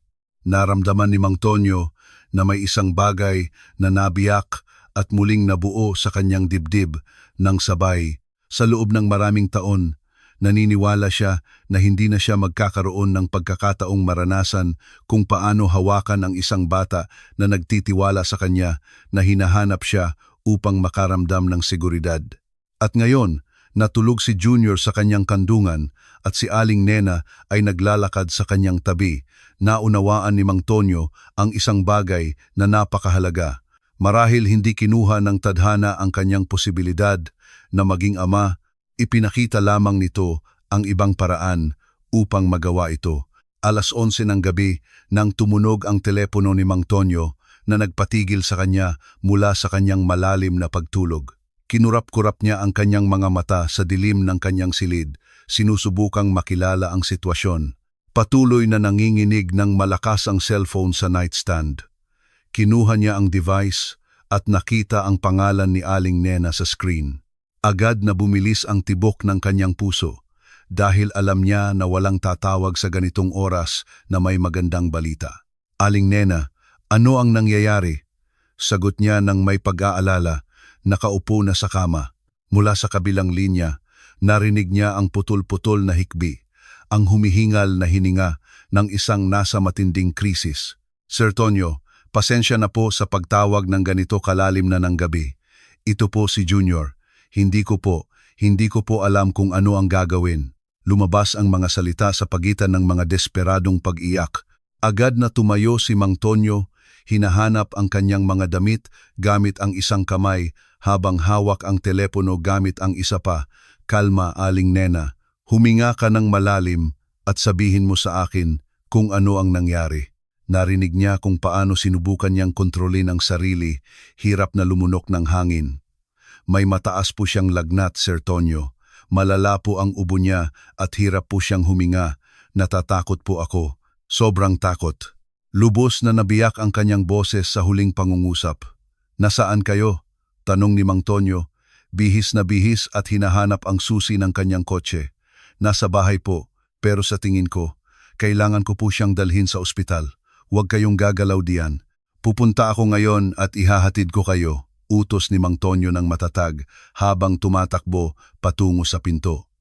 Naramdaman ni Mang Tonyo na may isang bagay na nabiyak at muling nabuo sa kanyang dibdib ng sabay. Sa loob ng maraming taon, naniniwala siya na hindi na siya magkakaroon ng pagkakataong maranasan kung paano hawakan ang isang bata na nagtitiwala sa kanya, na hinahanap siya upang makaramdam ng seguridad. At ngayon, natulog si Junior sa kanyang kandungan at si Aling Nena ay naglalakad sa kanyang tabi. Naunawaan ni Mang Tonyo ang isang bagay na napakahalaga. Marahil hindi kinuha ng tadhana ang kanyang posibilidad na maging ama, ipinakita lamang nito ang ibang paraan upang magawa ito. 11:00 ng gabi nang tumunog ang telepono ni Mang Tonyo na nagpatigil sa kanya mula sa kanyang malalim na pagtulog. Kinurap-kurap niya ang kanyang mga mata sa dilim ng kanyang silid, sinusubukang makilala ang sitwasyon. Patuloy na nanginginig ng malakas ang cellphone sa nightstand. Kinuha niya ang device at nakita ang pangalan ni Aling Nena sa screen. Agad na bumilis ang tibok ng kanyang puso dahil alam niya na walang tatawag sa ganitong oras na may magandang balita. "Aling Nena, ano ang nangyayari?" Sagot niya ng may pag-aalala, nakaupo na sa kama. Mula sa kabilang linya, narinig niya ang putol-putol na hikbi, ang humihingal na hininga ng isang nasa matinding krisis. "Sir Tonyo, pasensya na po sa pagtawag ng ganito kalalim na ng gabi. Ito po si Junior. Hindi ko po alam kung ano ang gagawin." Lumabas ang mga salita sa pagitan ng mga desperadong pag-iyak. Agad na tumayo si Mang Tonyo, hinahanap ang kanyang mga damit gamit ang isang kamay habang hawak ang telepono gamit ang isa pa. "Kalma, Aling Nena. Huminga ka ng malalim at sabihin mo sa akin kung ano ang nangyari." Narinig niya kung paano sinubukan niyang kontrolin ang sarili, hirap na lumunok ng hangin. "May mataas po siyang lagnat, Sir Tonyo. Malala po ang ubo niya at hirap po siyang huminga. Natatakot po ako. Sobrang takot." Lubos na nabiyak ang kanyang boses sa huling pangungusap. "Nasaan kayo?" tanong ni Mang Tonyo. Bihis na bihis at hinahanap ang susi ng kanyang kotse. "Nasa bahay po, pero sa tingin ko, kailangan ko po siyang dalhin sa ospital. Huwag kayong gagalaw diyan. Pupunta ako ngayon at ihahatid ko kayo," utos ni Mang Tonyo ng matatag habang tumatakbo patungo sa pinto.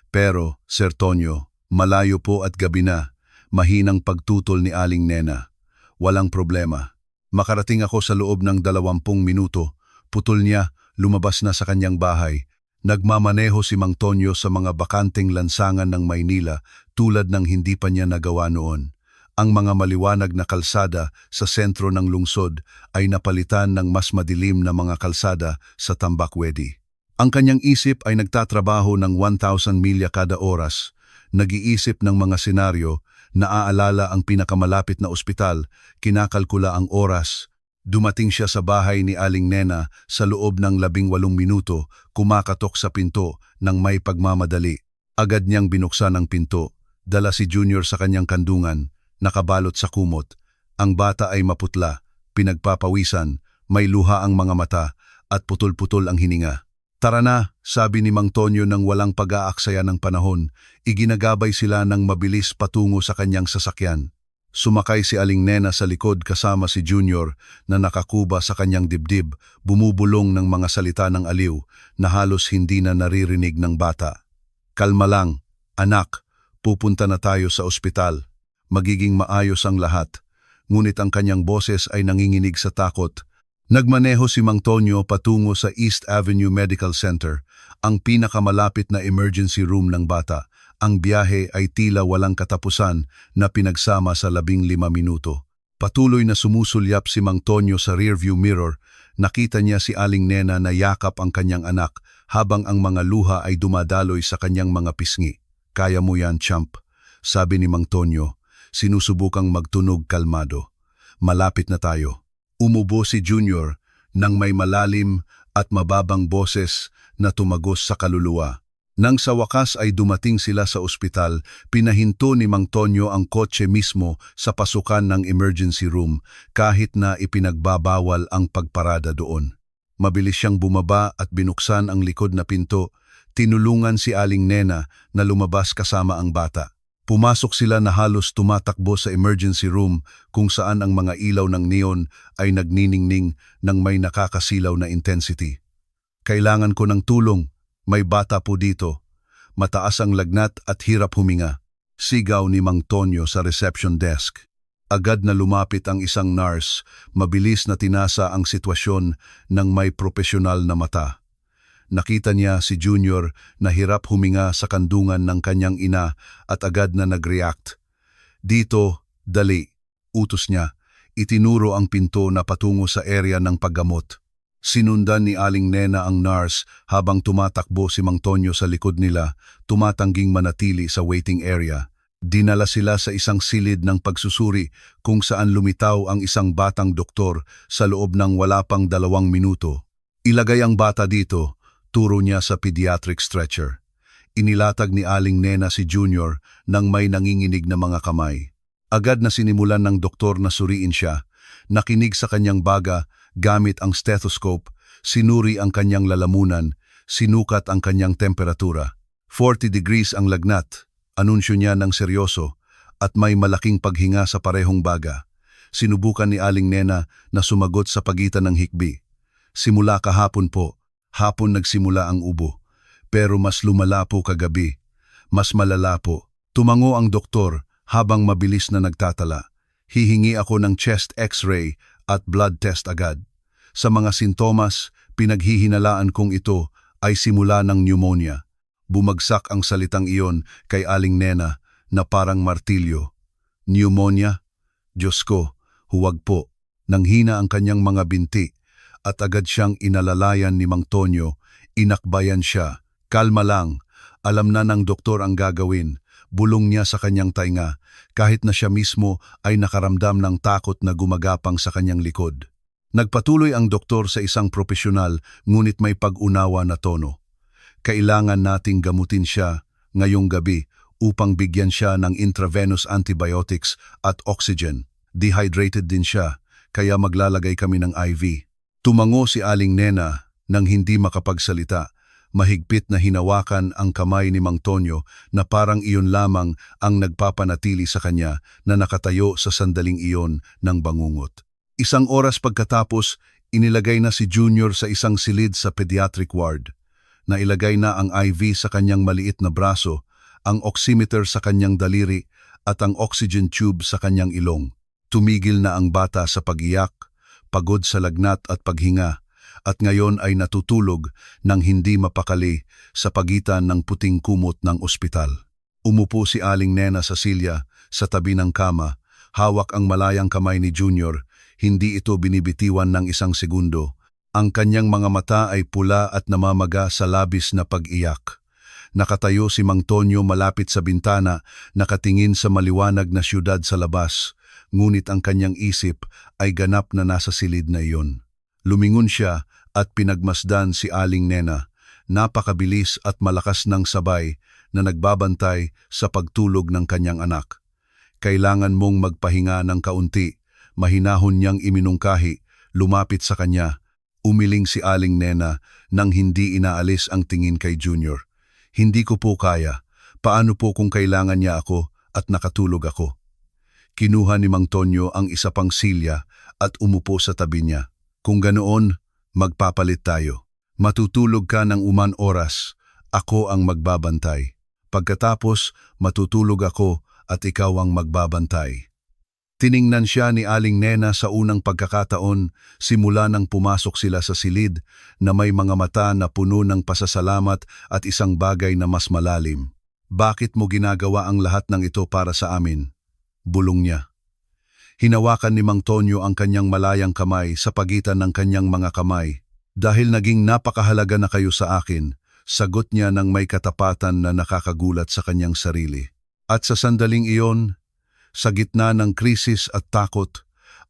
"Pero, Sir Tonyo, malayo po at gabi na," mahinang pagtutol ni Aling Nena. "Walang problema. Makarating ako sa loob ng 20 minuto." Putol niya, lumabas na sa kanyang bahay. Nagmamaneho si Mang Tonyo sa mga bakanteng lansangan ng Maynila tulad ng hindi pa niya nagawa noon. Ang mga maliwanag na kalsada sa sentro ng lungsod ay napalitan ng mas madilim na mga kalsada sa Tambakwedi. Ang kanyang isip ay nagtatrabaho ng 1,000 milya kada oras, nag-iisip ng mga senaryo, naaalala ang pinakamalapit na ospital, kinakalkula ang oras. Dumating siya sa bahay ni Aling Nena sa loob ng 18 minuto, kumakatok sa pinto ng may pagmamadali. Agad niyang binuksan ang pinto, dala si Junior sa kanyang kandungan, nakabalot sa kumot. Ang bata ay maputla, pinagpapawisan, may luha ang mga mata at putol-putol ang hininga. Tara na, sabi ni Mang Tonyo nang walang pag-aaksaya ng panahon. Iginagabay sila ng mabilis patungo sa kanyang sasakyan. Sumakay si Aling Nena sa likod kasama si Junior na nakakuba sa kanyang dibdib, bumubulong ng mga salita ng aliw na halos hindi na naririnig ng bata. Kalma lang, anak, pupunta na tayo sa ospital. Magiging maayos ang lahat. Ngunit ang kanyang boses ay nanginginig sa takot. Nagmaneho si Mang Tonyo patungo sa East Avenue Medical Center, ang pinakamalapit na emergency room ng bata. Ang biyahe ay tila walang katapusan na pinagsama sa 15 minuto. Patuloy na sumusulyap si Mang Tonyo sa rearview mirror. Nakita niya si Aling Nena na yakap ang kanyang anak habang ang mga luha ay dumadaloy sa kanyang mga pisngi. Kaya mo yan, champ, sabi ni Mang Tonyo, sinusubukang magtunog kalmado. Malapit na tayo. Umubo si Junior nang may malalim at mababang boses na tumagos sa kaluluwa. Nang sa wakas ay dumating sila sa ospital, pinahinto ni Mang Tonyo ang kotse mismo sa pasukan ng emergency room kahit na ipinagbabawal ang pagparada doon. Mabilis siyang bumaba at binuksan ang likod na pinto. Tinulungan si Aling Nena na lumabas kasama ang bata. Pumasok sila na halos tumatakbo sa emergency room kung saan ang mga ilaw ng neon ay nagniningning ng may nakakasilaw na intensity. Kailangan ko ng tulong. May bata po dito. Mataas ang lagnat at hirap huminga. Sigaw ni Mang Tonyo sa reception desk. Agad na lumapit ang isang nurse, mabilis na tinasa ang sitwasyon ng may profesional na mata. Nakita niya si Junior na hirap huminga sa kandungan ng kanyang ina at agad na nag-react. Dito, dali, utos niya. Itinuro ang pinto na patungo sa area ng paggamot. Sinundan ni Aling Nena ang nurse habang tumatakbo si Mang Tonyo sa likod nila, tumatangging manatili sa waiting area. Dinala sila sa isang silid ng pagsusuri kung saan lumitaw ang isang batang doktor sa loob ng wala pang 2 minuto. Ilagay ang bata dito, turo niya sa pediatric stretcher. Inilatag ni Aling Nena si Junior nang may nanginginig na mga kamay. Agad na sinimulan ng doktor na suriin siya. Nakinig sa kanyang baga gamit ang stethoscope, sinuri ang kanyang lalamunan, sinukat ang kanyang temperatura. 40 degrees ang lagnat, anunsyo niya ng seryoso, at may malaking paghinga sa parehong baga. Sinubukan ni Aling Nena na sumagot sa pagitan ng hikbi. Simula kahapon po, hapon nagsimula ang ubo, pero mas lumala po kagabi, mas malala po. Tumango ang doktor habang mabilis na nagtatala. Hihingi ako ng chest x-ray at blood test agad. Sa mga sintomas, pinaghihinalaan kong ito ay simula ng pneumonia. Bumagsak ang salitang iyon kay Aling Nena na parang martilyo. Pneumonia? Diyos ko, huwag po. Nanghina ang kanyang mga binti at agad siyang inalalayan ni Mang Tonyo. Inakbayan siya. Kalma lang. Alam na ng doktor ang gagawin. Bulong niya sa kanyang tainga kahit na siya mismo ay nakaramdam ng takot na gumagapang sa kanyang likod. Nagpatuloy ang doktor sa isang profesional ngunit may pag-unawa na tono. Kailangan nating gamutin siya ngayong gabi upang bigyan siya ng intravenous antibiotics at oxygen. Dehydrated din siya kaya maglalagay kami ng IV. Tumango si Aling Nena nang hindi makapagsalita. Mahigpit na hinawakan ang kamay ni Mang Tonyo na parang iyon lamang ang nagpapanatili sa kanya na nakatayo sa sandaling iyon ng bangungot. 1 oras pagkatapos, inilagay na si Junior sa isang silid sa pediatric ward. Nailagay na ang IV sa kanyang maliit na braso, ang oximeter sa kanyang daliri at ang oxygen tube sa kanyang ilong. Tumigil na ang bata sa pag-iyak, pagod sa lagnat at paghinga, at ngayon ay natutulog nang hindi mapakali sa pagitan ng puting kumot ng ospital. Umupo si Aling Nena sa silya sa tabi ng kama, hawak ang malayang kamay ni Junior, hindi ito binibitiwan ng 1 segundo. Ang kanyang mga mata ay pula at namamaga sa labis na pag-iyak. Nakatayo si Mang Tonyo malapit sa bintana, nakatingin sa maliwanag na siyudad sa labas, ngunit ang kanyang isip ay ganap na nasa silid na iyon. Lumingon siya at pinagmasdan si Aling Nena, napakabilis at malakas ng sabay na nagbabantay sa pagtulog ng kanyang anak. Kailangan mong magpahinga ng kaunti, mahinahon niyang iminungkahi, lumapit sa kanya. Umiling si Aling Nena nang hindi inaalis ang tingin kay Junior. Hindi ko po kaya. Paano po kung kailangan niya ako at nakatulog ako? Kinuha ni Mang Tonyo ang isa pang silya at umupo sa tabi niya. Kung ganoon, magpapalit tayo. Matutulog ka ng uman oras. Ako ang magbabantay. Pagkatapos, matutulog ako at ikaw ang magbabantay. Tiningnan siya ni Aling Nena sa unang pagkakataon simula nang pumasok sila sa silid na may mga mata na puno ng pasasalamat at isang bagay na mas malalim. Bakit mo ginagawa ang lahat ng ito para sa amin? Bulong niya. Hinawakan ni Mang Tonyo ang kanyang malayang kamay sa pagitan ng kanyang mga kamay. Dahil naging napakahalaga na kayo sa akin, sagot niya ng may katapatan na nakakagulat sa kanyang sarili. At sa sandaling iyon, sa gitna ng krisis at takot,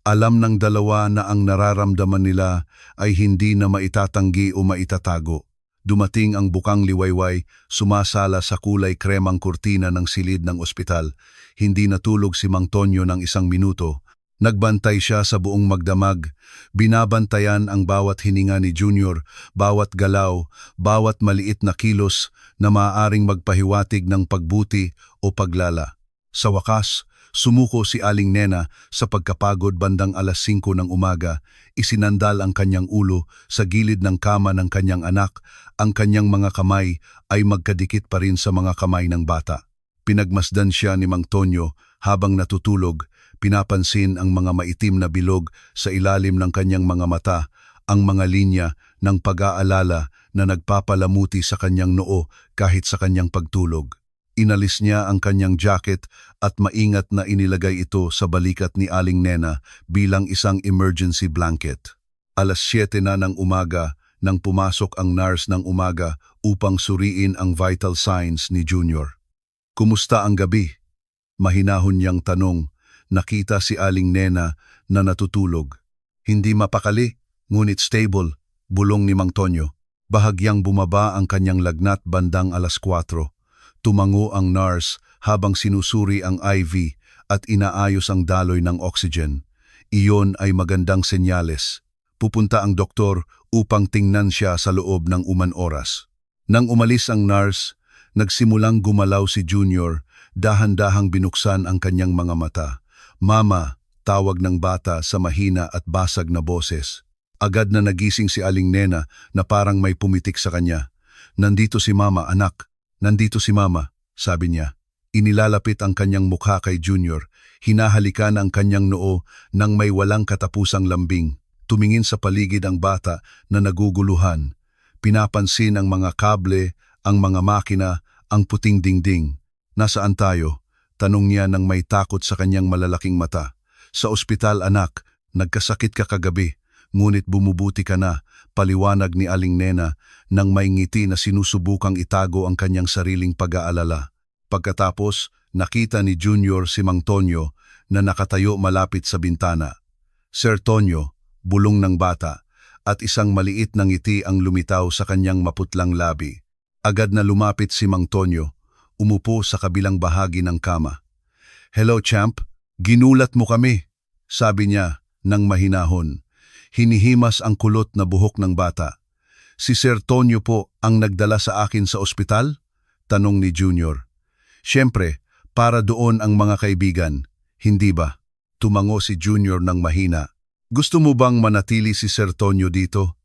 alam ng dalawa na ang nararamdaman nila ay hindi na maitatanggi o maitatago. Dumating ang bukang liwayway, sumasala sa kulay kremang kurtina ng silid ng ospital. Hindi natulog si Mang Tonyo ng 1 minuto. Nagbantay siya sa buong magdamag. Binabantayan ang bawat hininga ni Junior, bawat galaw, bawat maliit na kilos na maaaring magpahiwatig ng pagbuti o paglala. Sa wakas, sumuko si Aling Nena sa pagkapagod bandang 5:00 ng umaga. Isinandal ang kanyang ulo sa gilid ng kama ng kanyang anak. Ang kanyang mga kamay ay magkadikit pa rin sa mga kamay ng bata. Pinagmasdan siya ni Mang Tonyo habang natutulog. Pinapansin ang mga maitim na bilog sa ilalim ng kanyang mga mata, ang mga linya ng pag-aalala na nagpapalamuti sa kanyang noo kahit sa kanyang pagtulog. Inalis niya ang kanyang jacket at maingat na inilagay ito sa balikat ni Aling Nena bilang isang emergency blanket. 7:00 na ng umaga nang pumasok ang nurse ng umaga upang suriin ang vital signs ni Junior. Kumusta ang gabi? Mahinahon niyang tanong. Nakita si Aling Nena na natutulog. Hindi mapakali, ngunit stable, bulong ni Mang Tonyo. Bahagyang bumaba ang kanyang lagnat bandang 4:00. Tumango ang nurse habang sinusuri ang IV at inaayos ang daloy ng oxygen. Iyon ay magandang senyales. Pupunta ang doktor upang tingnan siya sa loob ng uman oras. Nang umalis ang nurse, nagsimulang gumalaw si Junior, dahan-dahang binuksan ang kanyang mga mata. Mama, tawag ng bata sa mahina at basag na boses. Agad na nagising si Aling Nena na parang may pumitik sa kanya. Nandito si Mama, anak. Nandito si Mama, sabi niya. Inilalapit ang kanyang mukha kay Junior. Hinahalikan ang kanyang noo nang may walang katapusang lambing. Tumingin sa paligid ang bata na naguguluhan. Pinapansin ang mga kable, ang mga makina, ang puting dingding. Nasaan tayo? Tanong niya nang may takot sa kanyang malalaking mata. Sa ospital, anak. Nagkasakit ka kagabi. Ngunit bumubuti ka na, paliwanag ni Aling Nena nang may ngiti na sinusubukang itago ang kanyang sariling pag-aalala. Pagkatapos, nakita ni Junior si Mang Tonyo na nakatayo malapit sa bintana. Sir Tonyo, bulong ng bata, at isang maliit na ngiti ang lumitaw sa kanyang maputlang labi. Agad na lumapit si Mang Tonyo. Umupo sa kabilang bahagi ng kama. Hello, champ. Ginulat mo kami, sabi niya nang mahinahon. Hinihimas ang kulot na buhok ng bata. Si Sir Tonyo po ang nagdala sa akin sa ospital? Tanong ni Junior. Siyempre, para doon ang mga kaibigan. Hindi ba? Tumango si Junior ng mahina. Gusto mo bang manatili si Sir Tonyo dito?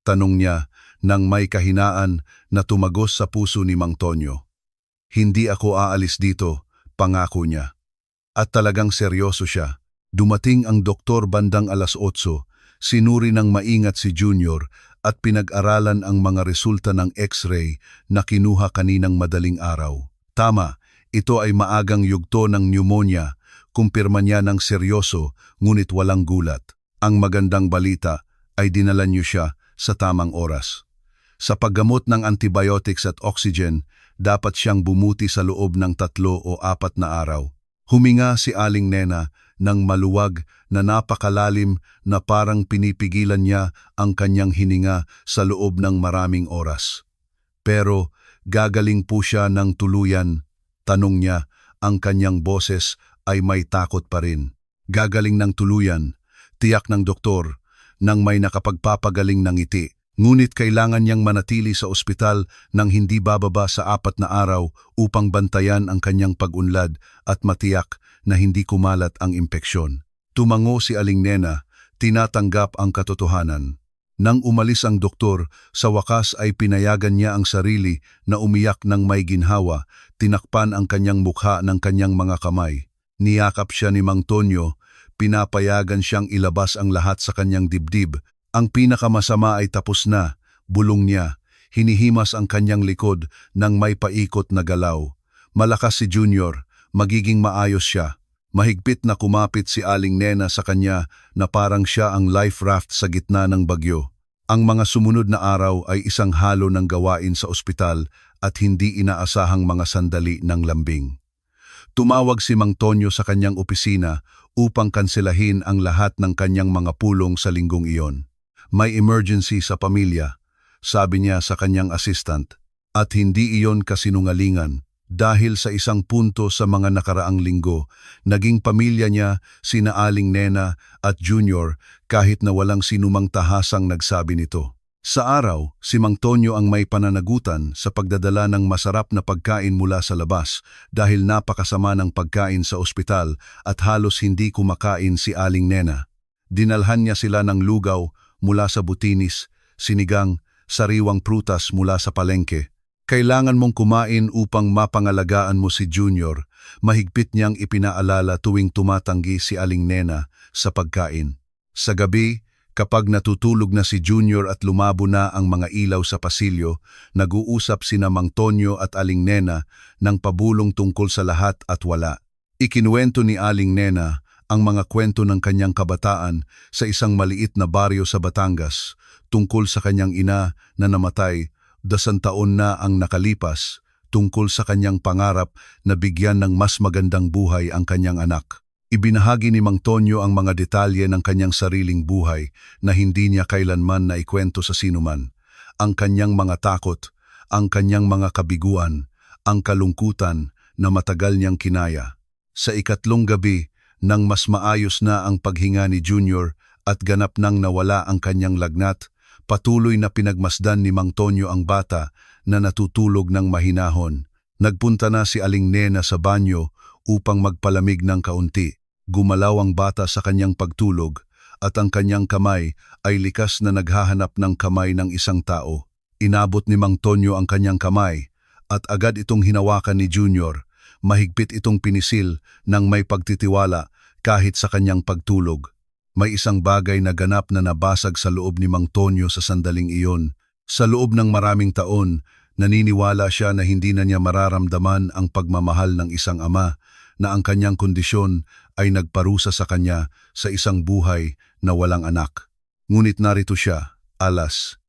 Tanong niya nang may kahinaan na tumagos sa puso ni Mang Tonyo. Hindi ako aalis dito, pangako niya. At talagang seryoso siya. Dumating ang doktor bandang 8:00, sinuri ng maingat si Junior at pinag-aralan ang mga resulta ng X-ray na kinuha kaninang madaling araw. Tama, ito ay maagang yugto ng pneumonia, kumpirma niya ng seryoso ngunit walang gulat. Ang magandang balita ay dinala niyo siya sa tamang oras. Sa paggamot ng antibiotics at oxygen, dapat siyang bumuti sa loob ng 3 o 4 na araw. Huminga si Aling Nena ng maluwag na napakalalim na parang pinipigilan niya ang kanyang hininga sa loob ng maraming oras. Pero gagaling po siya ng tuluyan, tanong niya, ang kanyang boses ay may takot pa rin. Gagaling ng tuluyan, tiyak ng doktor, nang may nakapagpapagaling ng ngiti. Ngunit kailangan niyang manatili sa ospital nang hindi bababa sa 4 na araw upang bantayan ang kanyang pag-unlad at matiyak na hindi kumalat ang impeksyon. Tumango si Aling Nena, tinatanggap ang katotohanan. Nang umalis ang doktor, sa wakas ay pinayagan niya ang sarili na umiyak ng may ginhawa, tinakpan ang kanyang mukha ng kanyang mga kamay. Niyakap siya ni Mang Tonyo, pinapayagan siyang ilabas ang lahat sa kanyang dibdib. Ang pinakamasama ay tapos na, bulong niya. Hinihimas ang kanyang likod nang may paikot na galaw. Malakas si Junior, magiging maayos siya. Mahigpit na kumapit si Aling Nena sa kanya na parang siya ang life raft sa gitna ng bagyo. Ang mga sumunod na araw ay isang halo ng gawain sa ospital at hindi inaasahang mga sandali ng lambing. Tumawag si Mang Tonyo sa kanyang opisina upang kanselahin ang lahat ng kanyang mga pulong sa linggong iyon. May emergency sa pamilya, sabi niya sa kanyang assistant, at hindi iyon kasinungalingan. Dahil sa isang punto sa mga nakaraang linggo, naging pamilya niya sina Aling Nena at Junior kahit na walang sinumang tahasang nagsabi nito. Sa araw, si Mang Tonyo ang may pananagutan sa pagdadala ng masarap na pagkain mula sa labas dahil napakasama ng pagkain sa ospital at halos hindi kumakain si Aling Nena. Dinalhan niya sila ng lugaw mula sa butinis, sinigang, sariwang prutas mula sa palengke. Kailangan mong kumain upang mapangalagaan mo si Junior, mahigpit niyang ipinaalala tuwing tumatanggi si Aling Nena sa pagkain. Sa gabi, kapag natutulog na si Junior at lumabo na ang mga ilaw sa pasilyo, nag-uusap sina Mang Tonyo at Aling Nena ng pabulong tungkol sa lahat at wala. Ikinuwento ni Aling Nena ang mga kwento ng kanyang kabataan sa isang maliit na baryo sa Batangas, tungkol sa kanyang ina na namatay. 10 taon na ang nakalipas, tungkol sa kanyang pangarap na bigyan ng mas magandang buhay ang kanyang anak. Ibinahagi ni Mang Tonyo ang mga detalye ng kanyang sariling buhay na hindi niya kailanman naikwento sa sinuman. Ang kanyang mga takot, ang kanyang mga kabiguan, ang kalungkutan na matagal niyang kinaya. Sa ikatlong gabi, nang mas maayos na ang paghinga ni Junior at ganap nang nawala ang kanyang lagnat, patuloy na pinagmasdan ni Mang Tonyo ang bata na natutulog ng mahinahon. Nagpunta na si Aling Nena sa banyo upang magpalamig ng kaunti. Gumalaw ang bata sa kanyang pagtulog at ang kanyang kamay ay likas na naghahanap ng kamay ng isang tao. Inabot ni Mang Tonyo ang kanyang kamay at agad itong hinawakan ni Junior. Mahigpit itong pinisil ng may pagtitiwala kahit sa kanyang pagtulog. May isang bagay na ganap na nabasag sa loob ni Mang Tonyo sa sandaling iyon. Sa loob ng maraming taon, naniniwala siya na hindi na niya mararamdaman ang pagmamahal ng isang ama, na ang kanyang kondisyon ay nagparusa sa kanya sa isang buhay na walang anak. Ngunit narito siya, alas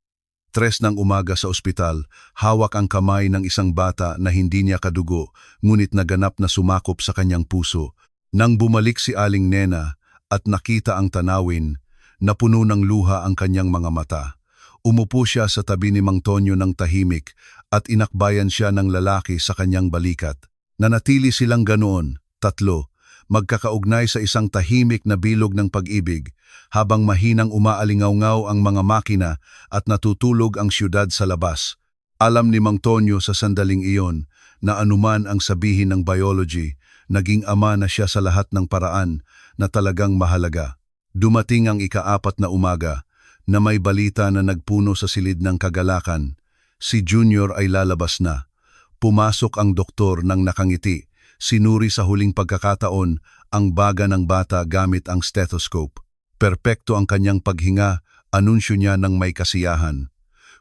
3 ng umaga sa ospital, hawak ang kamay ng isang bata na hindi niya kadugo, ngunit naganap na sumakop sa kanyang puso. Nang bumalik si Aling Nena, at nakita ang tanawin, napuno ng luha ang kanyang mga mata. Umupo siya sa tabi ni Mang Tonyo ng tahimik at inakbayan siya ng lalaki sa kanyang balikat. Nanatili silang ganoon, tatlo, magkakaugnay sa isang tahimik na bilog ng pag-ibig, habang mahinang umaalingaw-ngaw ang mga makina at natutulog ang siyudad sa labas. Alam ni Mang Tonyo sa sandaling iyon na anuman ang sabihin ng biology, naging ama na siya sa lahat ng paraan na talagang mahalaga. Dumating ang ika-4 na umaga na may balita na nagpuno sa silid ng kagalakan. Si Junior ay lalabas na. Pumasok ang doktor ng nakangiti. Sinuri sa huling pagkakataon ang baga ng bata gamit ang stethoscope. Perpekto ang kanyang paghinga, anunsyo niya ng may kasiyahan.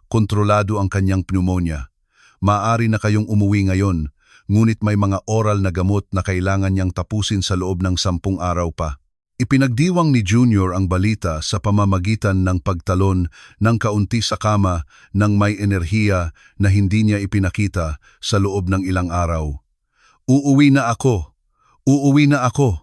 Kontrolado ang kanyang pneumonia. Maaari na kayong umuwi ngayon, ngunit may mga oral na gamot na kailangan niyang tapusin sa loob ng 10 araw pa. Ipinagdiwang ni Junior ang balita sa pamamagitan ng pagtalon ng kaunti sa kama ng may enerhiya na hindi niya ipinakita sa loob ng ilang araw. Uuwi na ako! Uuwi na ako!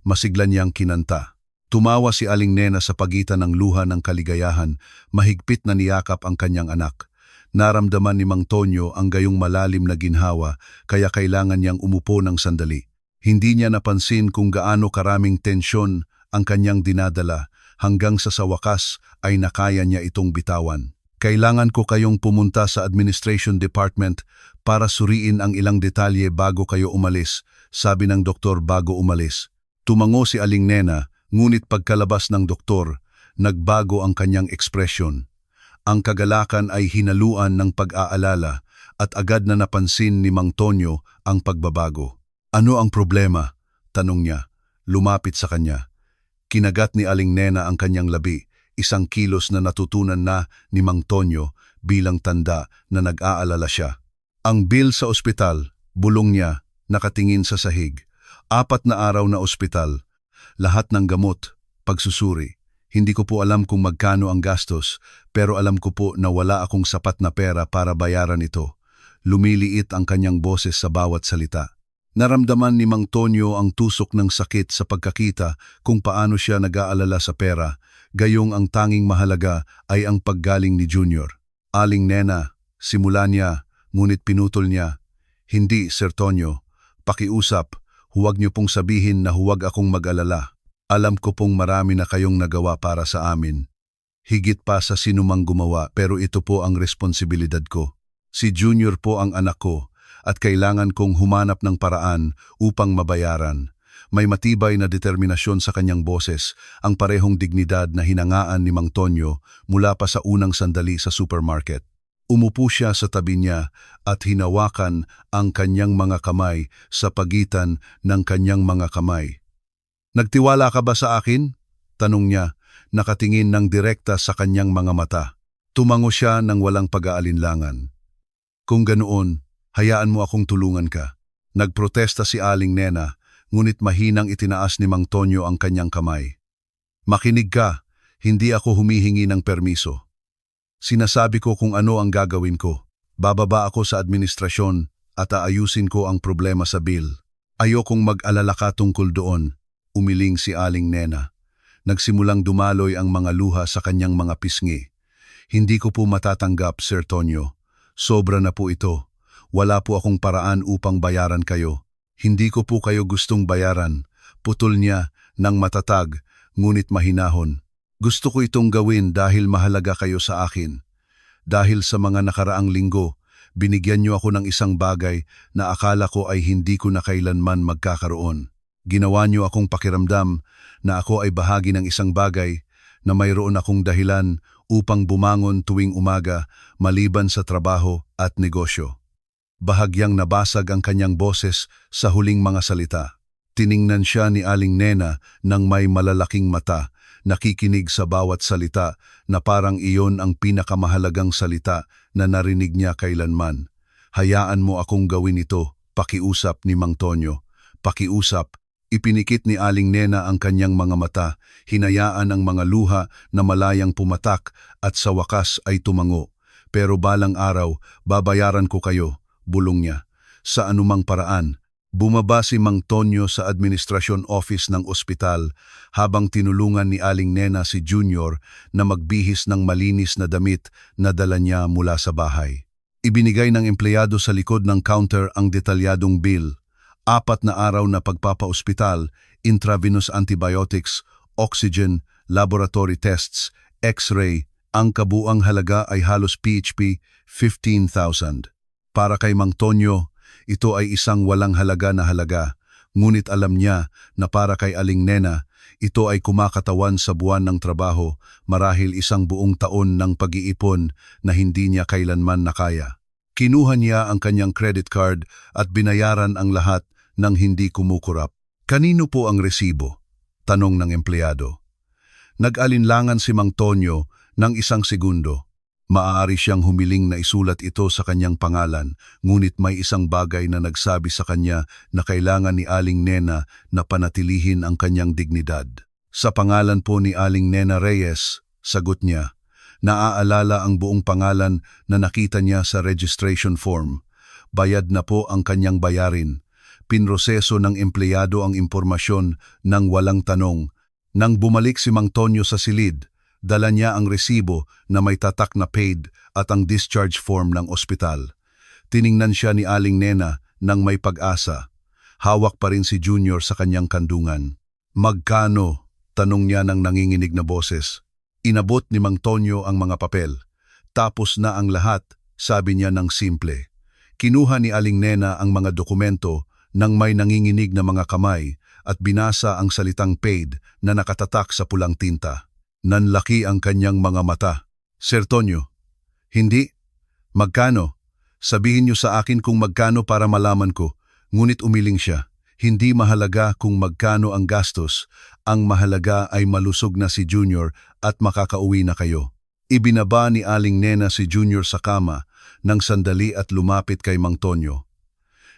Masigla niyang kinanta. Tumawa si Aling Nena sa pagitan ng luha ng kaligayahan, mahigpit na niyakap ang kanyang anak. Naramdaman ni Mang Tonyo ang gayong malalim na ginhawa, kaya kailangan niyang umupo ng sandali. Hindi niya napansin kung gaano karaming tensyon ang kanyang dinadala hanggang sa wakas ay nakaya niya itong bitawan. Kailangan ko kayong pumunta sa Administration Department para suriin ang ilang detalye bago kayo umalis, sabi ng doktor bago umalis. Tumango si Aling Nena, ngunit pagkalabas ng doktor, nagbago ang kanyang ekspresyon. Ang kagalakan ay hinaluan ng pag-aalala at agad na napansin ni Mang Tonyo ang pagbabago. Ano ang problema? Tanong niya. Lumapit sa kanya. Kinagat ni Aling Nena ang kanyang labi, isang kilos na natutunan na ni Mang Tonyo bilang tanda na nag-aalala siya. Ang bill sa ospital, bulong niya, nakatingin sa sahig. 4 na araw na ospital. Lahat ng gamot, pagsusuri. Hindi ko po alam kung magkano ang gastos, pero alam ko po na wala akong sapat na pera para bayaran ito. Lumiliit ang kanyang boses sa bawat salita. Naramdaman ni Mang Tonyo ang tusok ng sakit sa pagkakita kung paano siya nag-aalala sa pera, gayong ang tanging mahalaga ay ang paggaling ni Junior. Aling Nena, simula niya, ngunit pinutol niya. Hindi, Sir Tonyo. Pakiusap, huwag niyo pong sabihin na huwag akong mag-alala. Alam ko pong marami na kayong nagawa para sa amin. Higit pa sa sinumang gumawa, pero ito po ang responsibilidad ko. Si Junior po ang anak ko at kailangan kong humanap ng paraan upang mabayaran. May matibay na determinasyon sa kanyang boses, ang parehong dignidad na hinangaan ni Mang Tonyo mula pa sa unang sandali sa supermarket. Umupo siya sa tabi niya at hinawakan ang kanyang mga kamay sa pagitan ng kanyang mga kamay. Nagtiwala ka ba sa akin? Tanong niya, nakatingin ng direkta sa kanyang mga mata. Tumango siya ng walang pag-aalinlangan. Kung ganoon, hayaan mo akong tulungan ka. Nagprotesta si Aling Nena, ngunit mahinang itinaas ni Mang Tonyo ang kanyang kamay. Makinig ka, hindi ako humihingi ng permiso. Sinasabi ko kung ano ang gagawin ko. Bababa ako sa administrasyon at aayusin ko ang problema sa bill. Ayokong mag-alala ka tungkol doon. Umiling si Aling Nena. Nagsimulang dumaloy ang mga luha sa kanyang mga pisngi. Hindi ko po matatanggap, Sir Tonyo. Sobra na po ito. Wala po akong paraan upang bayaran kayo. Hindi ko po kayo gustong bayaran. Putol niya ng matatag, ngunit mahinahon. Gusto ko itong gawin dahil mahalaga kayo sa akin. Dahil sa mga nakaraang linggo, binigyan niyo ako ng isang bagay na akala ko ay hindi ko na kailanman magkakaroon. Ginawa niyo akong pakiramdam na ako ay bahagi ng isang bagay na mayroon akong dahilan upang bumangon tuwing umaga maliban sa trabaho at negosyo. Bahagyang nabasag ang kanyang boses sa huling mga salita. Tiningnan siya ni Aling Nena ng may malalaking mata, nakikinig sa bawat salita na parang iyon ang pinakamahalagang salita na narinig niya kailanman. Hayaan mo akong gawin ito, pakiusap ni Mang Tonyo. Pakiusap. Ipinikit ni Aling Nena ang kanyang mga mata, hinayaan ang mga luha na malayang pumatak at sa wakas ay tumango. Pero balang araw, babayaran ko kayo, bulong niya. Sa anumang paraan, bumaba si Mang Tonyo sa administrasyon office ng ospital habang tinulungan ni Aling Nena si Junior na magbihis ng malinis na damit na dala niya mula sa bahay. Ibinigay ng empleyado sa likod ng counter ang detalyadong bill. 4 na araw na pagpapa-ospital, intravenous antibiotics, oxygen, laboratory tests, x-ray, ang kabuang halaga ay halos PHP 15,000. Para kay Mang Tonyo, ito ay isang walang halaga na halaga, ngunit alam niya na para kay Aling Nena, ito ay kumakatawan sa buwan ng trabaho, marahil isang buong taon ng pag-iipon na hindi niya kailanman nakaya. Kinuha niya ang kanyang credit card at binayaran ang lahat ng hindi kumukurap. Kanino po ang resibo? Tanong ng empleyado. Nag-alinlangan si Mang Tonyo ng isang segundo. Maaari siyang humiling na isulat ito sa kanyang pangalan, ngunit may isang bagay na nagsabi sa kanya na kailangan ni Aling Nena na panatilihin ang kanyang dignidad. Sa pangalan po ni Aling Nena Reyes, sagot niya. Naaalala ang buong pangalan na nakita niya sa registration form. Bayad na po ang kanyang bayarin. Pinroseso ng empleyado ang impormasyon ng walang tanong. Nang bumalik si Mang Tonyo sa silid, dala niya ang resibo na may tatak na paid at ang discharge form ng ospital. Tiningnan siya ni Aling Nena nang may pag-asa. Hawak pa rin si Junior sa kanyang kandungan. Magkano? Tanong niya ng nanginginig na boses. Inabot ni Mang Tonyo ang mga papel. Tapos na ang lahat, sabi niya ng simple. Kinuha ni Aling Nena ang mga dokumento nang may nanginginig na mga kamay at binasa ang salitang paid na nakatatak sa pulang tinta. Nanlaki ang kanyang mga mata. Sir Tonyo, hindi. Magkano? Sabihin niyo sa akin kung magkano para malaman ko. Ngunit umiling siya. Hindi mahalaga kung magkano ang gastos. Ang mahalaga ay malusog na si Junior at makakauwi na kayo. Ibinaba ni Aling Nena si Junior sa kama nang sandali at lumapit kay Mang Tonyo.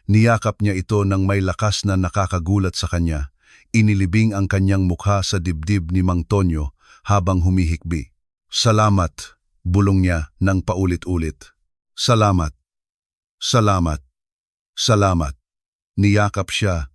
Niyakap niya ito nang may lakas na nakakagulat sa kanya. Inilibing ang kanyang mukha sa dibdib ni Mang Tonyo habang humihikbi. Salamat, bulong niya nang paulit-ulit. Salamat. Salamat. Salamat. Niyakap siya.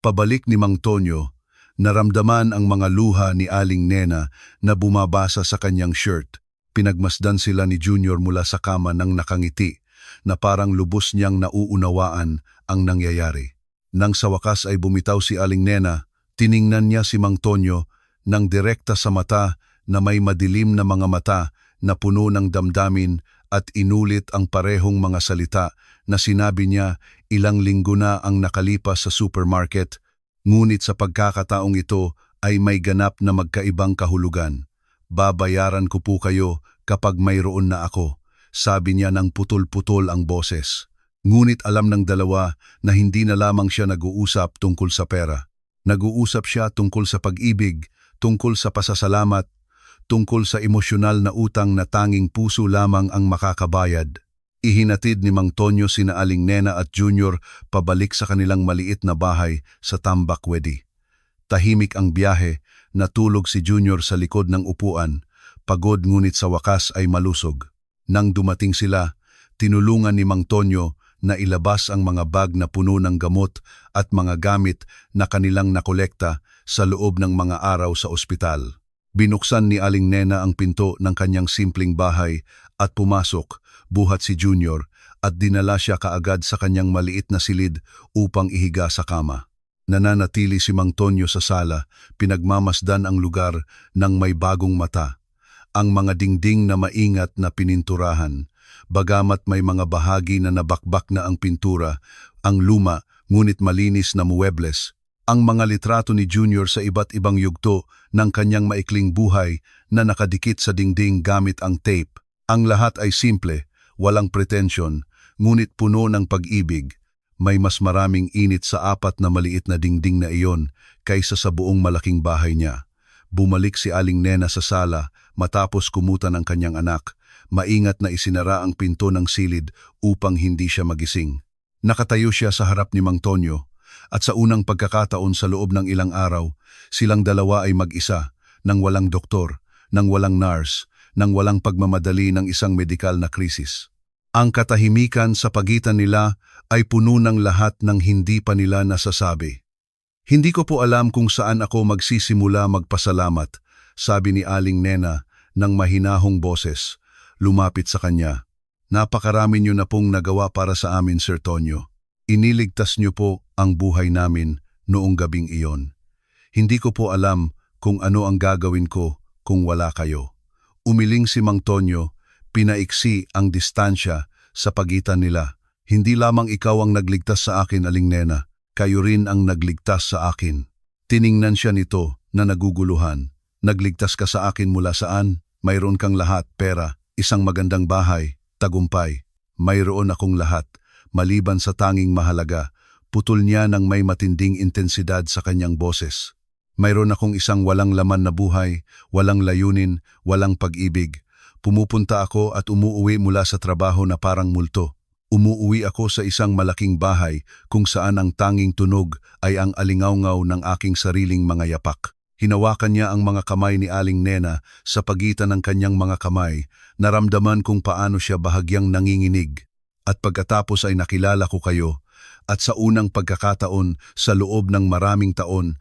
Pabalik ni Mang Tonyo, naramdaman ang mga luha ni Aling Nena na bumabasa sa kanyang shirt. Pinagmasdan sila ni Junior mula sa kama nang nakangiti na parang lubos niyang nauunawaan ang nangyayari. Nang sa wakas ay bumitaw si Aling Nena, tiningnan niya si Mang Tonyo nang direkta sa mata na may madilim na mga mata na puno ng damdamin at inulit ang parehong mga salita na sinabi niya ilang linggo na ang nakalipas sa supermarket, ngunit sa pagkakataong ito ay may ganap na magkaibang kahulugan. Babayaran ko po kayo kapag mayroon na ako, sabi niya nang putol-putol ang boses. Ngunit alam ng dalawa na hindi na lamang siya nag-uusap tungkol sa pera. Nag-uusap siya tungkol sa pag-ibig, tungkol sa pasasalamat, tungkol sa emosyonal na utang na tanging puso lamang ang makakabayad. Ihinatid ni Mang Tonyo sina Aling Nena at Junior pabalik sa kanilang maliit na bahay sa Tambakwedi. Tahimik ang biyahe, natulog si Junior sa likod ng upuan, pagod ngunit sa wakas ay malusog. Nang dumating sila, tinulungan ni Mang Tonyo na ilabas ang mga bag na puno ng gamot at mga gamit na kanilang nakolekta sa loob ng mga araw sa ospital. Binuksan ni Aling Nena ang pinto ng kanyang simpleng bahay at pumasok, buhat si Junior, at dinala siya kaagad sa kanyang maliit na silid upang ihiga sa kama. Nananatili si Mang Tonyo sa sala, pinagmamasdan ang lugar ng may bagong mata. Ang mga dingding na maingat na pininturahan, bagamat may mga bahagi na nabakbak na ang pintura, ang luma ngunit malinis na muebles, ang mga litrato ni Junior sa iba't ibang yugto ng kanyang maikling buhay na nakadikit sa dingding gamit ang tape. Ang lahat ay simple, walang pretensyon, ngunit puno ng pag-ibig. May mas maraming init sa apat na maliit na dingding na iyon kaysa sa buong malaking bahay niya. Bumalik si Aling Nena sa sala matapos kumutan ang kanyang anak. Maingat na isinara ang pinto ng silid upang hindi siya magising. Nakatayo siya sa harap ni Mang Tonyo. At sa unang pagkakataon sa loob ng ilang araw, silang dalawa ay mag-isa, nang walang doktor, nang walang nurse, nang walang pagmamadali ng isang medikal na krisis. Ang katahimikan sa pagitan nila ay puno ng lahat ng hindi pa nila nasasabi. Hindi ko po alam kung saan ako magsisimula magpasalamat, sabi ni Aling Nena ng mahinahong boses. Lumapit sa kanya. Napakarami niyo na pong nagawa para sa amin, Sir Tonyo. Iniligtas niyo po ang buhay namin noong gabing iyon. Hindi ko po alam kung ano ang gagawin ko kung wala kayo. Umiling si Mang Tonyo, pinaiksi ang distansya sa pagitan nila. Hindi lamang ikaw ang nagligtas sa akin, Aling Nena, kayo rin ang nagligtas sa akin. Tiningnan siya nito na naguguluhan. Nagligtas ka sa akin mula saan? Mayroon kang lahat, pera, isang magandang bahay, tagumpay. Mayroon akong lahat. Maliban sa tanging mahalaga, putol niya ng may matinding intensidad sa kanyang boses. Mayroon akong isang walang laman na buhay, walang layunin, walang pag-ibig. Pumupunta ako at umuuwi mula sa trabaho na parang multo. Umuuwi ako sa isang malaking bahay kung saan ang tanging tunog ay ang alingawngaw ng aking sariling mga yapak. Hinawakan niya ang mga kamay ni Aling Nena sa pagitan ng kanyang mga kamay, naramdaman kung paano siya bahagyang nanginginig. At pagkatapos ay nakilala ko kayo, at sa unang pagkakataon sa loob ng maraming taon,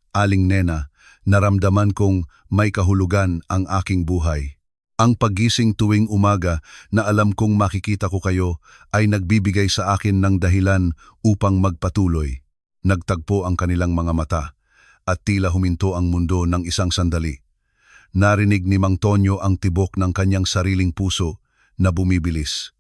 Aling Nena, naramdaman kong may kahulugan ang aking buhay. Ang paggising tuwing umaga na alam kong makikita ko kayo ay nagbibigay sa akin ng dahilan upang magpatuloy. Nagtagpo ang kanilang mga mata, at tila huminto ang mundo ng isang sandali. Narinig ni Mang Tonyo ang tibok ng kanyang sariling puso na bumibilis.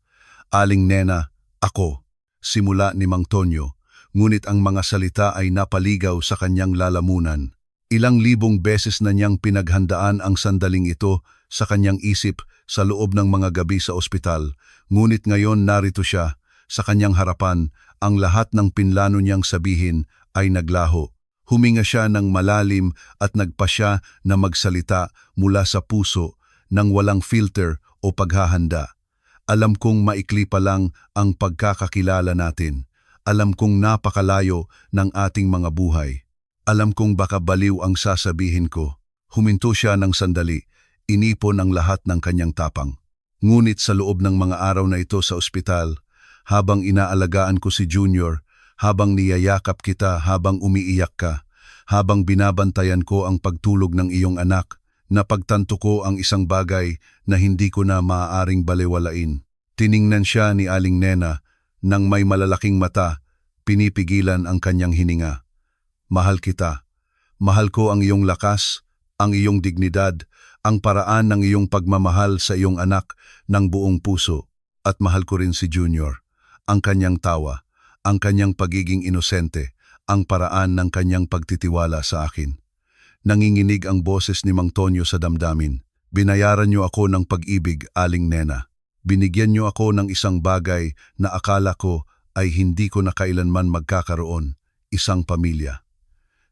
Aling Nena, ako. Simula ni Mang Tonyo, ngunit ang mga salita ay napaligaw sa kanyang lalamunan. Ilang libong beses na niyang pinaghandaan ang sandaling ito sa kanyang isip sa loob ng mga gabi sa ospital, ngunit ngayon narito siya, sa kanyang harapan, ang lahat ng pinlano niyang sabihin ay naglaho. Huminga siya ng malalim at nagpasya na magsalita mula sa puso nang walang filter o paghahanda. Alam kong maikli pa lang ang pagkakakilala natin. Alam kong napakalayo ng ating mga buhay. Alam kong baka baliw ang sasabihin ko. Huminto siya ng sandali, inipon ang lahat ng kanyang tapang. Ngunit sa loob ng mga araw na ito sa ospital, habang inaalagaan ko si Junior, habang niyayakap kita, habang umiiyak ka, habang binabantayan ko ang pagtulog ng iyong anak, napagtanto ko ang isang bagay na hindi ko na maaaring balewalain. Tiningnan siya ni Aling Nena nang may malalaking mata, pinipigilan ang kanyang hininga. Mahal kita. Mahal ko ang iyong lakas, ang iyong dignidad, ang paraan ng iyong pagmamahal sa iyong anak ng buong puso. At mahal ko rin si Junior. Ang kanyang tawa, ang kanyang pagiging inosente, ang paraan ng kanyang pagtitiwala sa akin. Nanginginig ang boses ni Mang Tonyo sa damdamin. Binayaran niyo ako ng pag-ibig, Aling Nena. Binigyan niyo ako ng isang bagay na akala ko ay hindi ko na kailanman magkakaroon, isang pamilya.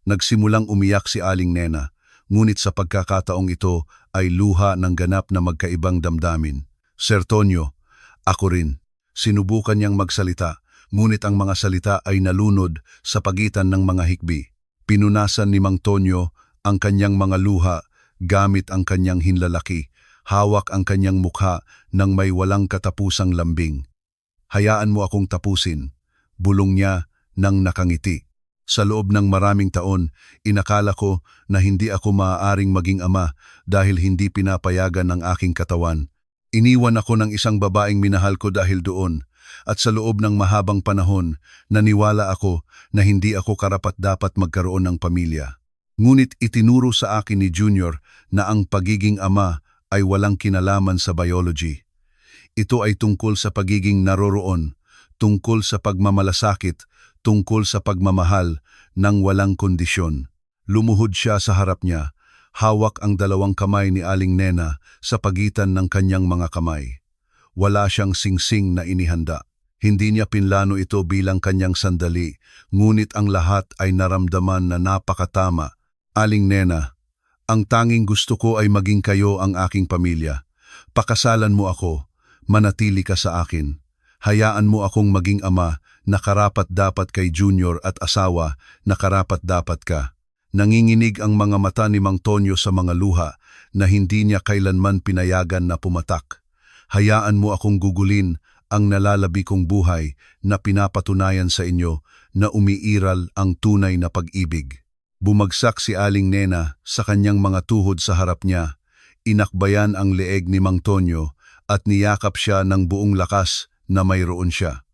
Nagsimulang umiyak si Aling Nena, ngunit sa pagkakataong ito ay luha ng ganap na magkaibang damdamin. Sir Tonyo, ako rin. Sinubukan niyang magsalita, ngunit ang mga salita ay nalunod sa pagitan ng mga hikbi. Pinunasan ni Mang Tonyo ang kanyang mga luha gamit ang kanyang hinlalaki, hawak ang kanyang mukha ng may walang katapusang lambing. Hayaan mo akong tapusin, bulong niya nang nakangiti. Sa loob ng maraming taon, inakala ko na hindi ako maaaring maging ama dahil hindi pinapayagan ng aking katawan. Iniwan ako ng isang babaeng minahal ko dahil doon, at sa loob ng mahabang panahon, naniwala ako na hindi ako karapat-dapat magkaroon ng pamilya. Ngunit itinuro sa akin ni Junior na ang pagiging ama ay walang kinalaman sa biology. Ito ay tungkol sa pagiging naroroon, tungkol sa pagmamalasakit, tungkol sa pagmamahal ng walang kondisyon. Lumuhod siya sa harap niya, hawak ang dalawang kamay ni Aling Nena sa pagitan ng kanyang mga kamay. Wala siyang singsing na inihanda. Hindi niya pinlano ito bilang kanyang sandali, ngunit ang lahat ay naramdaman na napakatama. Aling Nena, ang tanging gusto ko ay maging kayo ang aking pamilya. Pakasalan mo ako, manatili ka sa akin. Hayaan mo akong maging ama na karapat-dapat kay Junior at asawa na karapat-dapat ka. Nanginginig ang mga mata ni Mang Tonyo sa mga luha na hindi niya kailanman pinayagan na pumatak. Hayaan mo akong gugulin ang nalalabi kong buhay na pinapatunayan sa inyo na umiiral ang tunay na pag-ibig. Bumagsak si Aling Nena sa kanyang mga tuhod sa harap niya. Inakbayan ang leeg ni Mang Tonyo at niyakap siya ng buong lakas na mayroon siya.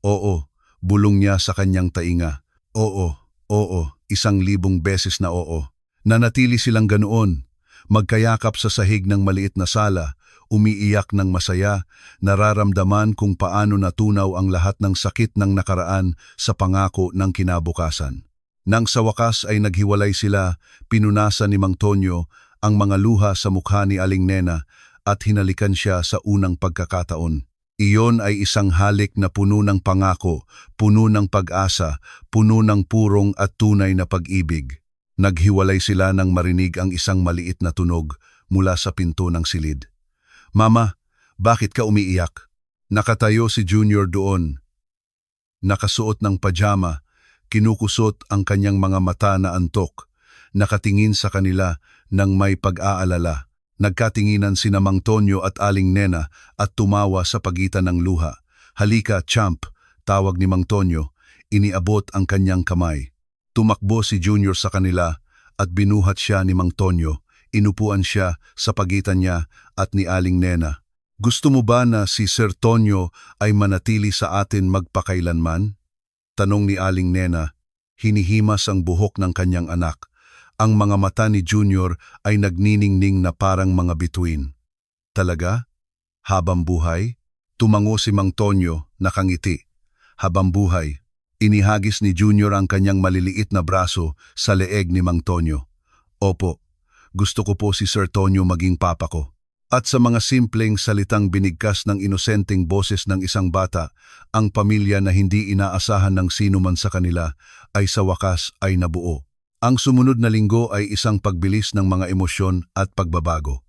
Oo, bulong niya sa kanyang tainga. Oo, 1,000 beses na oo. Nanatili silang ganoon, magkayakap sa sahig ng maliit na sala, umiiyak ng masaya, nararamdaman kung paano natunaw ang lahat ng sakit ng nakaraan sa pangako ng kinabukasan. Nang sa wakas ay naghiwalay sila, pinunasan ni Mang Tonyo ang mga luha sa mukha ni Aling Nena at hinalikan siya sa unang pagkakataon. Iyon ay isang halik na puno ng pangako, puno ng pag-asa, puno ng purong at tunay na pag-ibig. Naghiwalay sila nang marinig ang isang maliit na tunog mula sa pinto ng silid. Mama, bakit ka umiiyak? Nakatayo si Junior doon. Nakasuot ng pajama, kinukusot ang kanyang mga mata na antok, nakatingin sa kanila nang may pag-aalala. Nagkatinginan sina Mang Tonyo at Aling Nena at tumawa sa pagitan ng luha. Halika, champ, tawag ni Mang Tonyo, iniabot ang kanyang kamay. Tumakbo si Junior sa kanila at binuhat siya ni Mang Tonyo. Inupuan siya sa pagitan niya at ni Aling Nena. Gusto mo ba na si Sir Tonyo ay manatili sa atin magpakailanman? Tanong ni Aling Nena, hinihimas ang buhok ng kanyang anak. Ang mga mata ni Junior ay nagniningning na parang mga bituin. Talaga? Habang buhay? Tumango si Mang Tonyo, nakangiti. Habang buhay, inihagis ni Junior ang kanyang maliliit na braso sa leeg ni Mang Tonyo. Opo, gusto ko po si Sir Tonyo maging papa ko. At sa mga simpleng salitang binigkas ng inosenteng boses ng isang bata, ang pamilya na hindi inaasahan ng sino man sa kanila ay sa wakas ay nabuo. Ang sumunod na linggo ay isang pagbilis ng mga emosyon at pagbabago.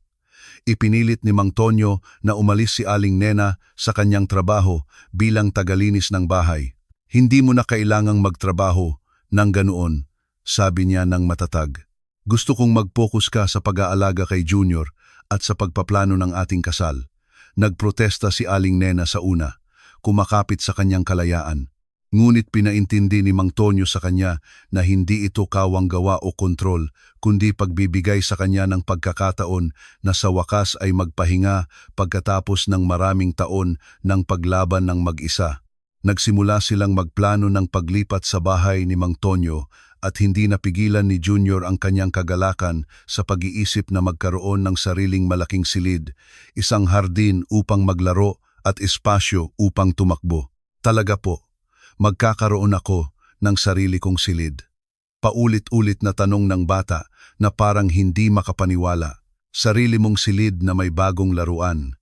Ipinilit ni Mang Tonyo na umalis si Aling Nena sa kanyang trabaho bilang tagalinis ng bahay. Hindi mo na kailangang magtrabaho ng ganoon, sabi niya ng matatag. Gusto kong mag-focus ka sa pag-aalaga kay Junior at sa pagpaplano ng ating kasal. Nagprotesta si Aling Nena sa una, kumakapit sa kanyang kalayaan. Ngunit pinaintindi ni Mang Tonyo sa kanya na hindi ito kawang gawa o kontrol, kundi pagbibigay sa kanya ng pagkakataon na sa wakas ay magpahinga pagkatapos ng maraming taon ng paglaban ng mag-isa. Nagsimula silang magplano ng paglipat sa bahay ni Mang Tonyo at hindi napigilan ni Junior ang kanyang kagalakan sa pag-iisip na magkaroon ng sariling malaking silid, isang hardin upang maglaro at espasyo upang tumakbo. Talaga po. Magkakaroon ako ng sarili kong silid. Paulit-ulit na tanong ng bata na parang hindi makapaniwala. Sarili mong silid na may bagong laruan,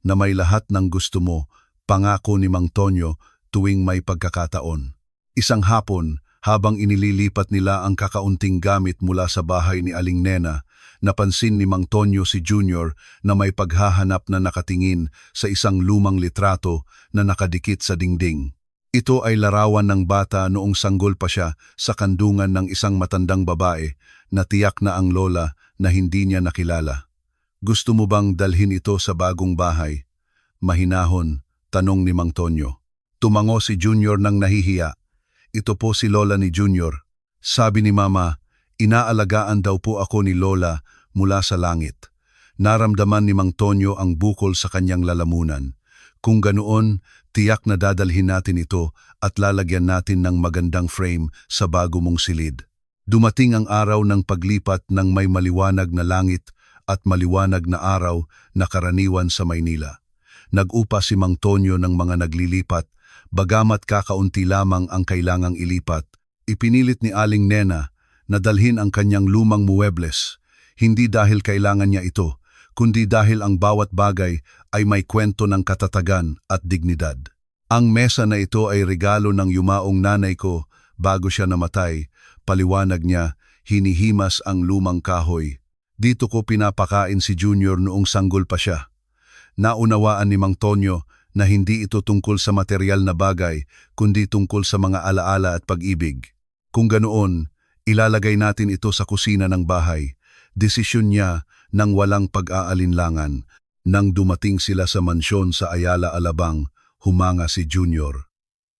na may lahat ng gusto mo, pangako ni Mang Tonyo tuwing may pagkakataon. Isang hapon, habang inililipat nila ang kakaunting gamit mula sa bahay ni Aling Nena, napansin ni Mang Tonyo si Junior na may paghahanap na nakatingin sa isang lumang litrato na nakadikit sa dingding. Ito ay larawan ng bata noong sanggol pa siya sa kandungan ng isang matandang babae na tiyak na ang lola na hindi niya nakilala. Gusto mo bang dalhin ito sa bagong bahay? Mahinahon, tanong ni Mang Tonyo. Tumango si Junior nang nahihiya. Ito po si lola ni Junior. Sabi ni Mama, inaalagaan daw po ako ni lola mula sa langit. Naramdaman ni Mang Tonyo ang bukol sa kanyang lalamunan. Kung ganoon, tiyak na dadalhin natin ito at lalagyan natin ng magandang frame sa bago mong silid. Dumating ang araw ng paglipat ng may maliwanag na langit at maliwanag na araw na karaniwan sa Maynila. Nag-upa si Mang Tonyo ng mga naglilipat, bagamat kakaunti lamang ang kailangang ilipat. Ipinilit ni Aling Nena na dalhin ang kanyang lumang muebles, hindi dahil kailangan niya ito, kundi dahil ang bawat bagay ay may kwento ng katatagan at dignidad. Ang mesa na ito ay regalo ng yumaong nanay ko bago siya namatay. Paliwanag niya, hinihimas ang lumang kahoy. Dito ko pinapakain si Junior noong sanggol pa siya. Naunawaan ni Mang Tonyo na hindi ito tungkol sa material na bagay, kundi tungkol sa mga alaala at pag-ibig. Kung ganoon, ilalagay natin ito sa kusina ng bahay. Desisyon niya nang walang pag-aalinlangan. Nang dumating sila sa mansyon sa Ayala Alabang, humanga si Junior.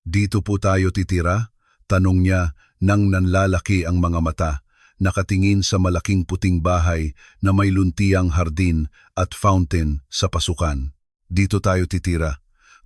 Dito po tayo titira? Tanong niya nang nanlalaki ang mga mata, nakatingin sa malaking puting bahay na may luntiang hardin at fountain sa pasukan. Dito tayo titira.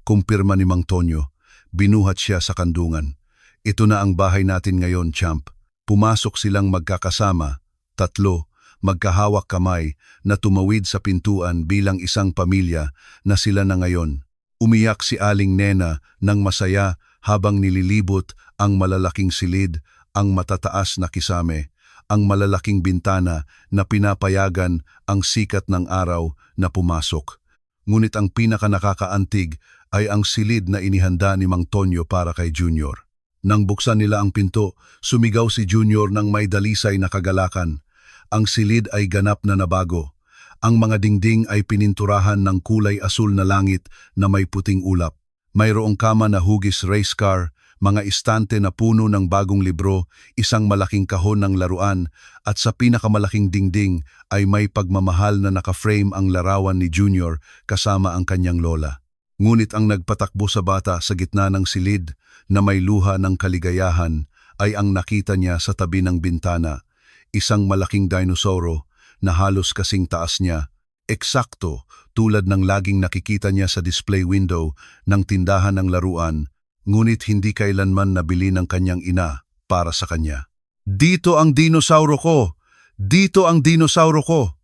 Kumpirma ni Mang Tonyo. Binuhat siya sa kandungan. Ito na ang bahay natin ngayon, champ. Pumasok silang magkakasama, tatlo, magkahawak kamay na tumawid sa pintuan bilang isang pamilya na sila na ngayon. Umiyak si Aling Nena ng masaya habang nililibot ang malalaking silid, ang matataas na kisame, ang malalaking bintana na pinapayagan ang sikat ng araw na pumasok. Ngunit ang pinakanakakaantig ay ang silid na inihanda ni Mang Tonyo para kay Junior. Nang buksan nila ang pinto, sumigaw si Junior ng may dalisay na kagalakan. Ang silid ay ganap na nabago. Ang mga dingding ay pininturahan ng kulay asul na langit na may puting ulap. Mayroong kama na hugis race car, mga istante na puno ng bagong libro, isang malaking kahon ng laruan, at sa pinakamalaking dingding ay may pagmamahal na nakaframe ang larawan ni Junior kasama ang kanyang lola. Ngunit ang nagpatakbo sa bata sa gitna ng silid na may luha ng kaligayahan ay ang nakita niya sa tabi ng bintana. Isang malaking dinosauro na halos kasing taas niya, eksakto tulad ng laging nakikita niya sa display window ng tindahan ng laruan, ngunit hindi kailanman nabili ng kanyang ina para sa kanya. Dito ang dinosauro ko! Dito ang dinosauro ko!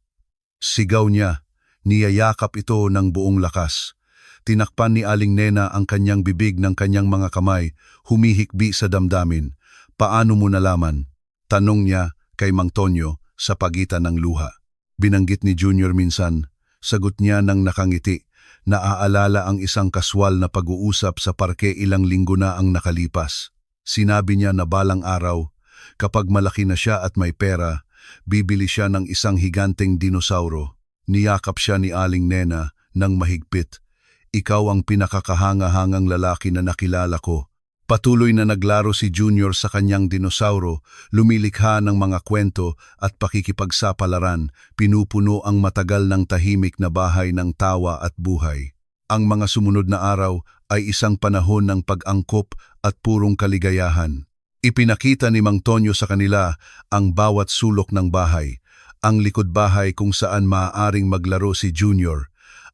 Sigaw niya, niyayakap ito ng buong lakas. Tinakpan ni Aling Nena ang kanyang bibig ng kanyang mga kamay, humihikbi sa damdamin. Paano mo nalaman? Tanong niya kay Mang Tonyo sa pagitan ng luha. Binanggit ni Junior minsan, sagot niya ng nakangiti. Naaalala ang isang kaswal na pag-uusap sa parke ilang linggo na ang nakalipas. Sinabi niya na balang araw, kapag malaki na siya at may pera, bibili siya ng isang higanteng dinosauro. Niyakap siya ni Aling Nena ng mahigpit. Ikaw ang pinakakahanga-hangang lalaki na nakilala ko. Patuloy na naglaro si Junior sa kanyang dinosauro, lumilikha ng mga kwento at pakikipagsapalaran, pinupuno ang matagal ng tahimik na bahay ng tawa at buhay. Ang mga sumunod na araw ay isang panahon ng pag-angkop at purong kaligayahan. Ipinakita ni Mang Tonyo sa kanila ang bawat sulok ng bahay, ang likod bahay kung saan maaaring maglaro si Junior,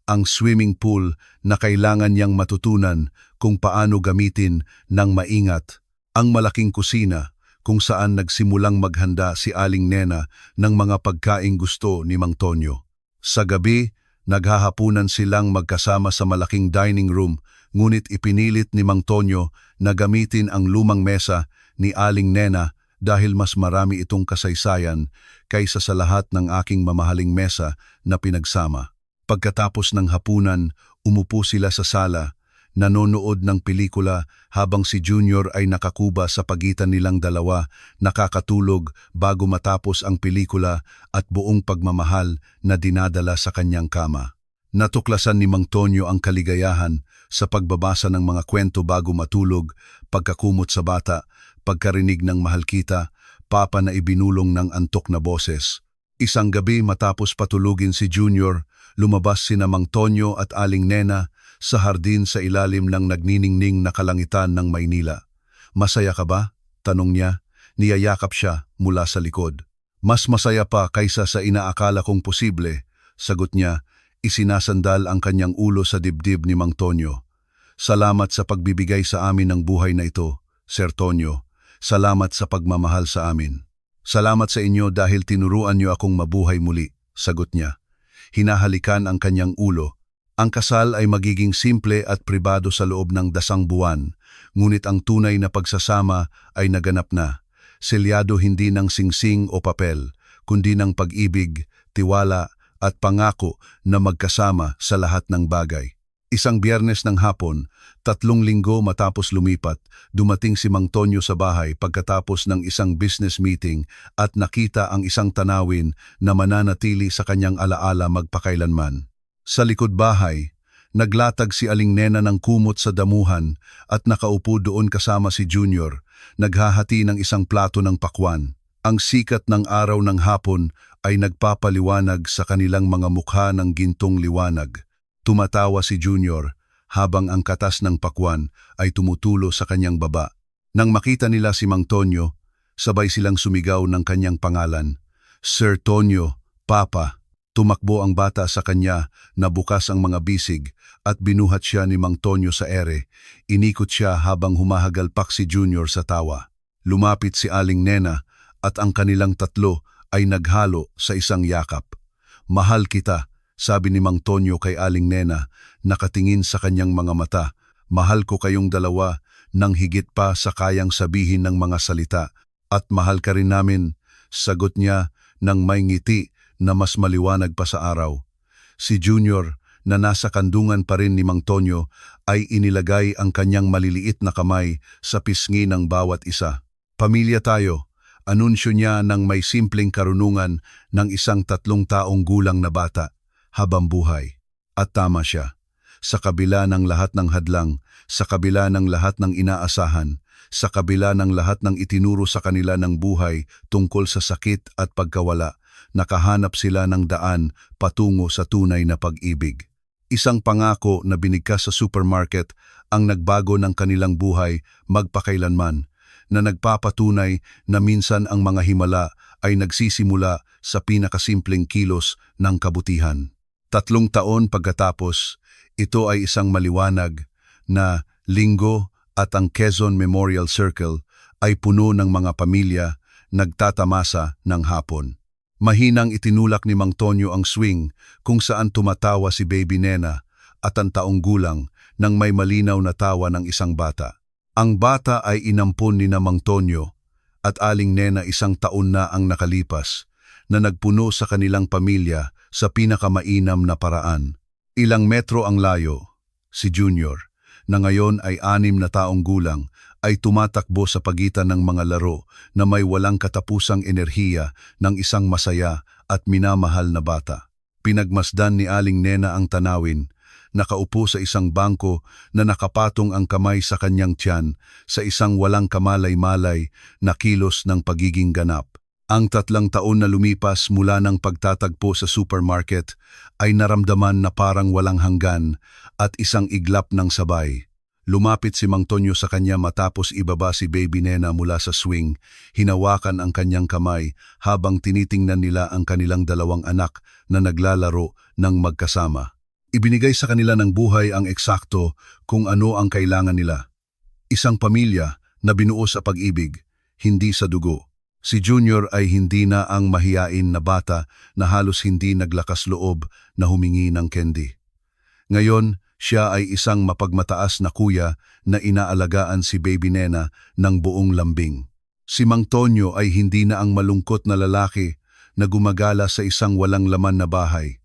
ang swimming pool na kailangan niyang matutunan kung paano gamitin ng maingat, ang malaking kusina kung saan nagsimulang maghanda si Aling Nena ng mga pagkaing gusto ni Mang Tonyo. Sa gabi, naghahapunan silang magkasama sa malaking dining room, ngunit ipinilit ni Mang Tonyo na gamitin ang lumang mesa ni Aling Nena dahil mas marami itong kasaysayan kaysa sa lahat ng aking mamahaling mesa na pinagsama. Pagkatapos ng hapunan, umupo sila sa sala, nanonood ng pelikula habang si Junior ay nakakuba sa pagitan nilang dalawa, nakakatulog bago matapos ang pelikula at buong pagmamahal na dinadala sa kanyang kama. Natuklasan ni Mang Tonyo ang kaligayahan sa pagbabasa ng mga kwento bago matulog, pagkakumot sa bata, pagkarinig ng mahal kita, papa na ibinulong ng antok na boses. Isang gabi matapos patulugin si Junior, lumabas sina Mang Tonyo at Aling Nena sa hardin sa ilalim ng nagniningning na kalangitan ng Maynila. Masaya ka ba? Tanong niya. Niyayakap siya mula sa likod. Mas masaya pa kaysa sa inaakala kong posible, sagot niya, isinasandal ang kanyang ulo sa dibdib ni Mang Tonyo. Salamat sa pagbibigay sa amin ng buhay na ito, Sir Tonyo. Salamat sa pagmamahal sa amin. Salamat sa inyo dahil tinuruan niyo akong mabuhay muli, sagot niya. Hinahalikan ang kanyang ulo. Ang kasal ay magiging simple at pribado sa loob ng 10 buwan, ngunit ang tunay na pagsasama ay naganap na. Selyado hindi ng singsing o papel, kundi ng pag-ibig, tiwala at pangako na magkasama sa lahat ng bagay. Isang Biyernes ng hapon, 3 linggo matapos lumipat, dumating si Mang Tonyo sa bahay pagkatapos ng isang business meeting at nakita ang isang tanawin na mananatili sa kanyang alaala magpakailanman. Sa likod bahay, naglatag si Aling Nena ng kumot sa damuhan at nakaupo doon kasama si Junior, naghahati ng isang plato ng pakwan. Ang sikat ng araw ng hapon ay nagpapaliwanag sa kanilang mga mukha ng gintong liwanag. Tumatawa si Junior habang ang katas ng pakwan ay tumutulo sa kanyang baba. Nang makita nila si Mang Tonyo, sabay silang sumigaw ng kanyang pangalan. Sir Tonyo, Papa. Tumakbo ang bata sa kanya, nabukas ang mga bisig at binuhat siya ni Mang Tonyo sa ere. Inikot siya habang humahagalpak si Junior sa tawa. Lumapit si Aling Nena at ang kanilang tatlo ay naghalo sa isang yakap. Mahal kita, sabi ni Mang Tonyo kay Aling Nena, nakatingin sa kanyang mga mata. Mahal ko kayong dalawa nang higit pa sa kayang sabihin ng mga salita. At mahal ka rin namin, sagot niya nang may ngiti na mas maliwanag pa sa araw. Si Junior, na nasa kandungan pa rin ni Mang Tonyo, ay inilagay ang kanyang maliliit na kamay sa pisngi ng bawat isa. Pamilya tayo, anunsyo niya ng may simpleng karunungan ng isang 3 taong gulang na bata, habang buhay. At tama siya. Sa kabila ng lahat ng hadlang, sa kabila ng lahat ng inaasahan, sa kabila ng lahat ng itinuro sa kanila ng buhay tungkol sa sakit at pagkawala, nakahanap sila ng daan patungo sa tunay na pag-ibig. Isang pangako na binigkas sa supermarket ang nagbago ng kanilang buhay magpakailanman, na nagpapatunay na minsan ang mga himala ay nagsisimula sa pinakasimpleng kilos ng kabutihan. 3 taon pagkatapos, ito ay isang maliwanag na linggo at ang Quezon Memorial Circle ay puno ng mga pamilya nagtatamasa ng hapon. Mahinang itinulak ni Mang Tonyo ang swing kung saan tumatawa si Baby Nena at ang taong gulang nang may malinaw na tawa ng isang bata. Ang bata ay inampon ni na Mang Tonyo at Aling Nena 1 taon na ang nakalipas na nagpuno sa kanilang pamilya sa pinakamainam na paraan. Ilang metro ang layo, si Junior, na ngayon ay 6 na taong gulang, ay tumatakbo sa pagitan ng mga laro na may walang katapusang enerhiya ng isang masaya at minamahal na bata. Pinagmasdan ni Aling Nena ang tanawin, nakaupo sa isang bangko na nakapatong ang kamay sa kanyang tiyan sa isang walang kamalay-malay na kilos ng pagiging ganap. Ang 3 taon na lumipas mula ng pagtatagpo sa supermarket ay naramdaman na parang walang hanggan at isang iglap ng sabay. Lumapit si Mang Tonyo sa kanya matapos ibaba si Baby Nena mula sa swing, hinawakan ang kanyang kamay habang tinitingnan nila ang kanilang 2 anak na naglalaro ng magkasama. Ibinigay sa kanila ng buhay ang eksakto kung ano ang kailangan nila. Isang pamilya na binuo sa pag-ibig, hindi sa dugo. Si Junior ay hindi na ang mahiyain na bata na halos hindi naglakas loob na humingi ng candy. Ngayon, siya ay isang mapagmataas na kuya na inaalagaan si Baby Nena ng buong lambing. Si Mang Tonyo ay hindi na ang malungkot na lalaki na gumagala sa isang walang laman na bahay.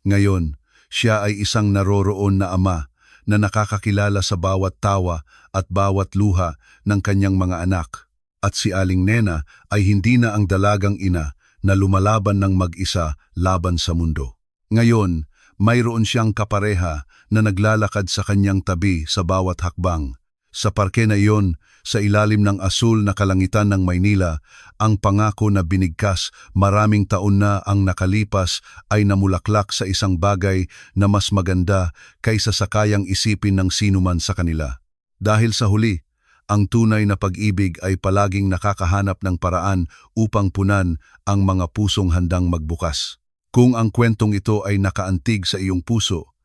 Ngayon, siya ay isang naroroon na ama na nakakakilala sa bawat tawa at bawat luha ng kanyang mga anak. At si Aling Nena ay hindi na ang dalagang ina na lumalaban ng mag-isa laban sa mundo. Ngayon, mayroon siyang kapareha na naglalakad sa kanyang tabi sa bawat hakbang. Sa parke na iyon, sa ilalim ng asul na kalangitan ng Maynila, ang pangako na binigkas maraming taon na ang nakalipas ay namulaklak sa isang bagay na mas maganda kaysa sa kayang isipin ng sinuman sa kanila. Dahil sa huli, ang tunay na pag-ibig ay palaging nakakahanap ng paraan upang punan ang mga pusong handang magbukas. Kung ang kwentong ito ay nakaantig sa iyong puso,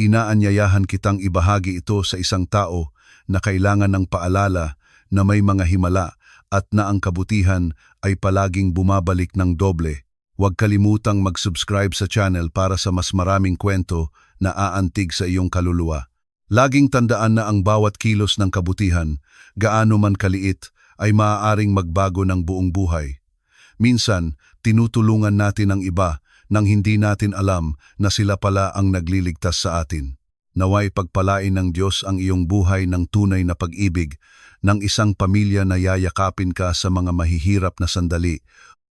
inaanyayahan kitang ibahagi ito sa isang tao na kailangan ng paalala na may mga himala at na ang kabutihan ay palaging bumabalik ng doble. Huwag kalimutang mag-subscribe sa channel para sa mas maraming kwento na aantig sa iyong kaluluwa. Laging tandaan na ang bawat kilos ng kabutihan, gaano man kaliit, ay maaaring magbago ng buong buhay. Minsan, tinutulungan natin ang iba nang hindi natin alam na sila pala ang nagliligtas sa atin. Naway pagpalain ng Diyos ang iyong buhay ng tunay na pag-ibig, ng isang pamilya na yayakapin ka sa mga mahihirap na sandali,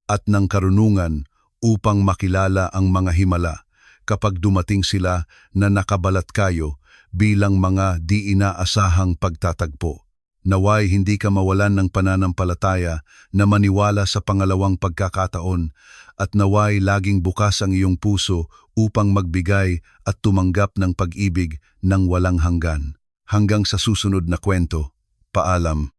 at ng karunungan upang makilala ang mga himala kapag dumating sila na nakabalat kayo bilang mga di inaasahang pagtatagpo. Naway hindi ka mawalan ng pananampalataya na maniwala sa pangalawang pagkakataon at naway laging bukas ang iyong puso upang magbigay at tumanggap ng pag-ibig ng walang hanggan. Hanggang sa susunod na kwento, paalam.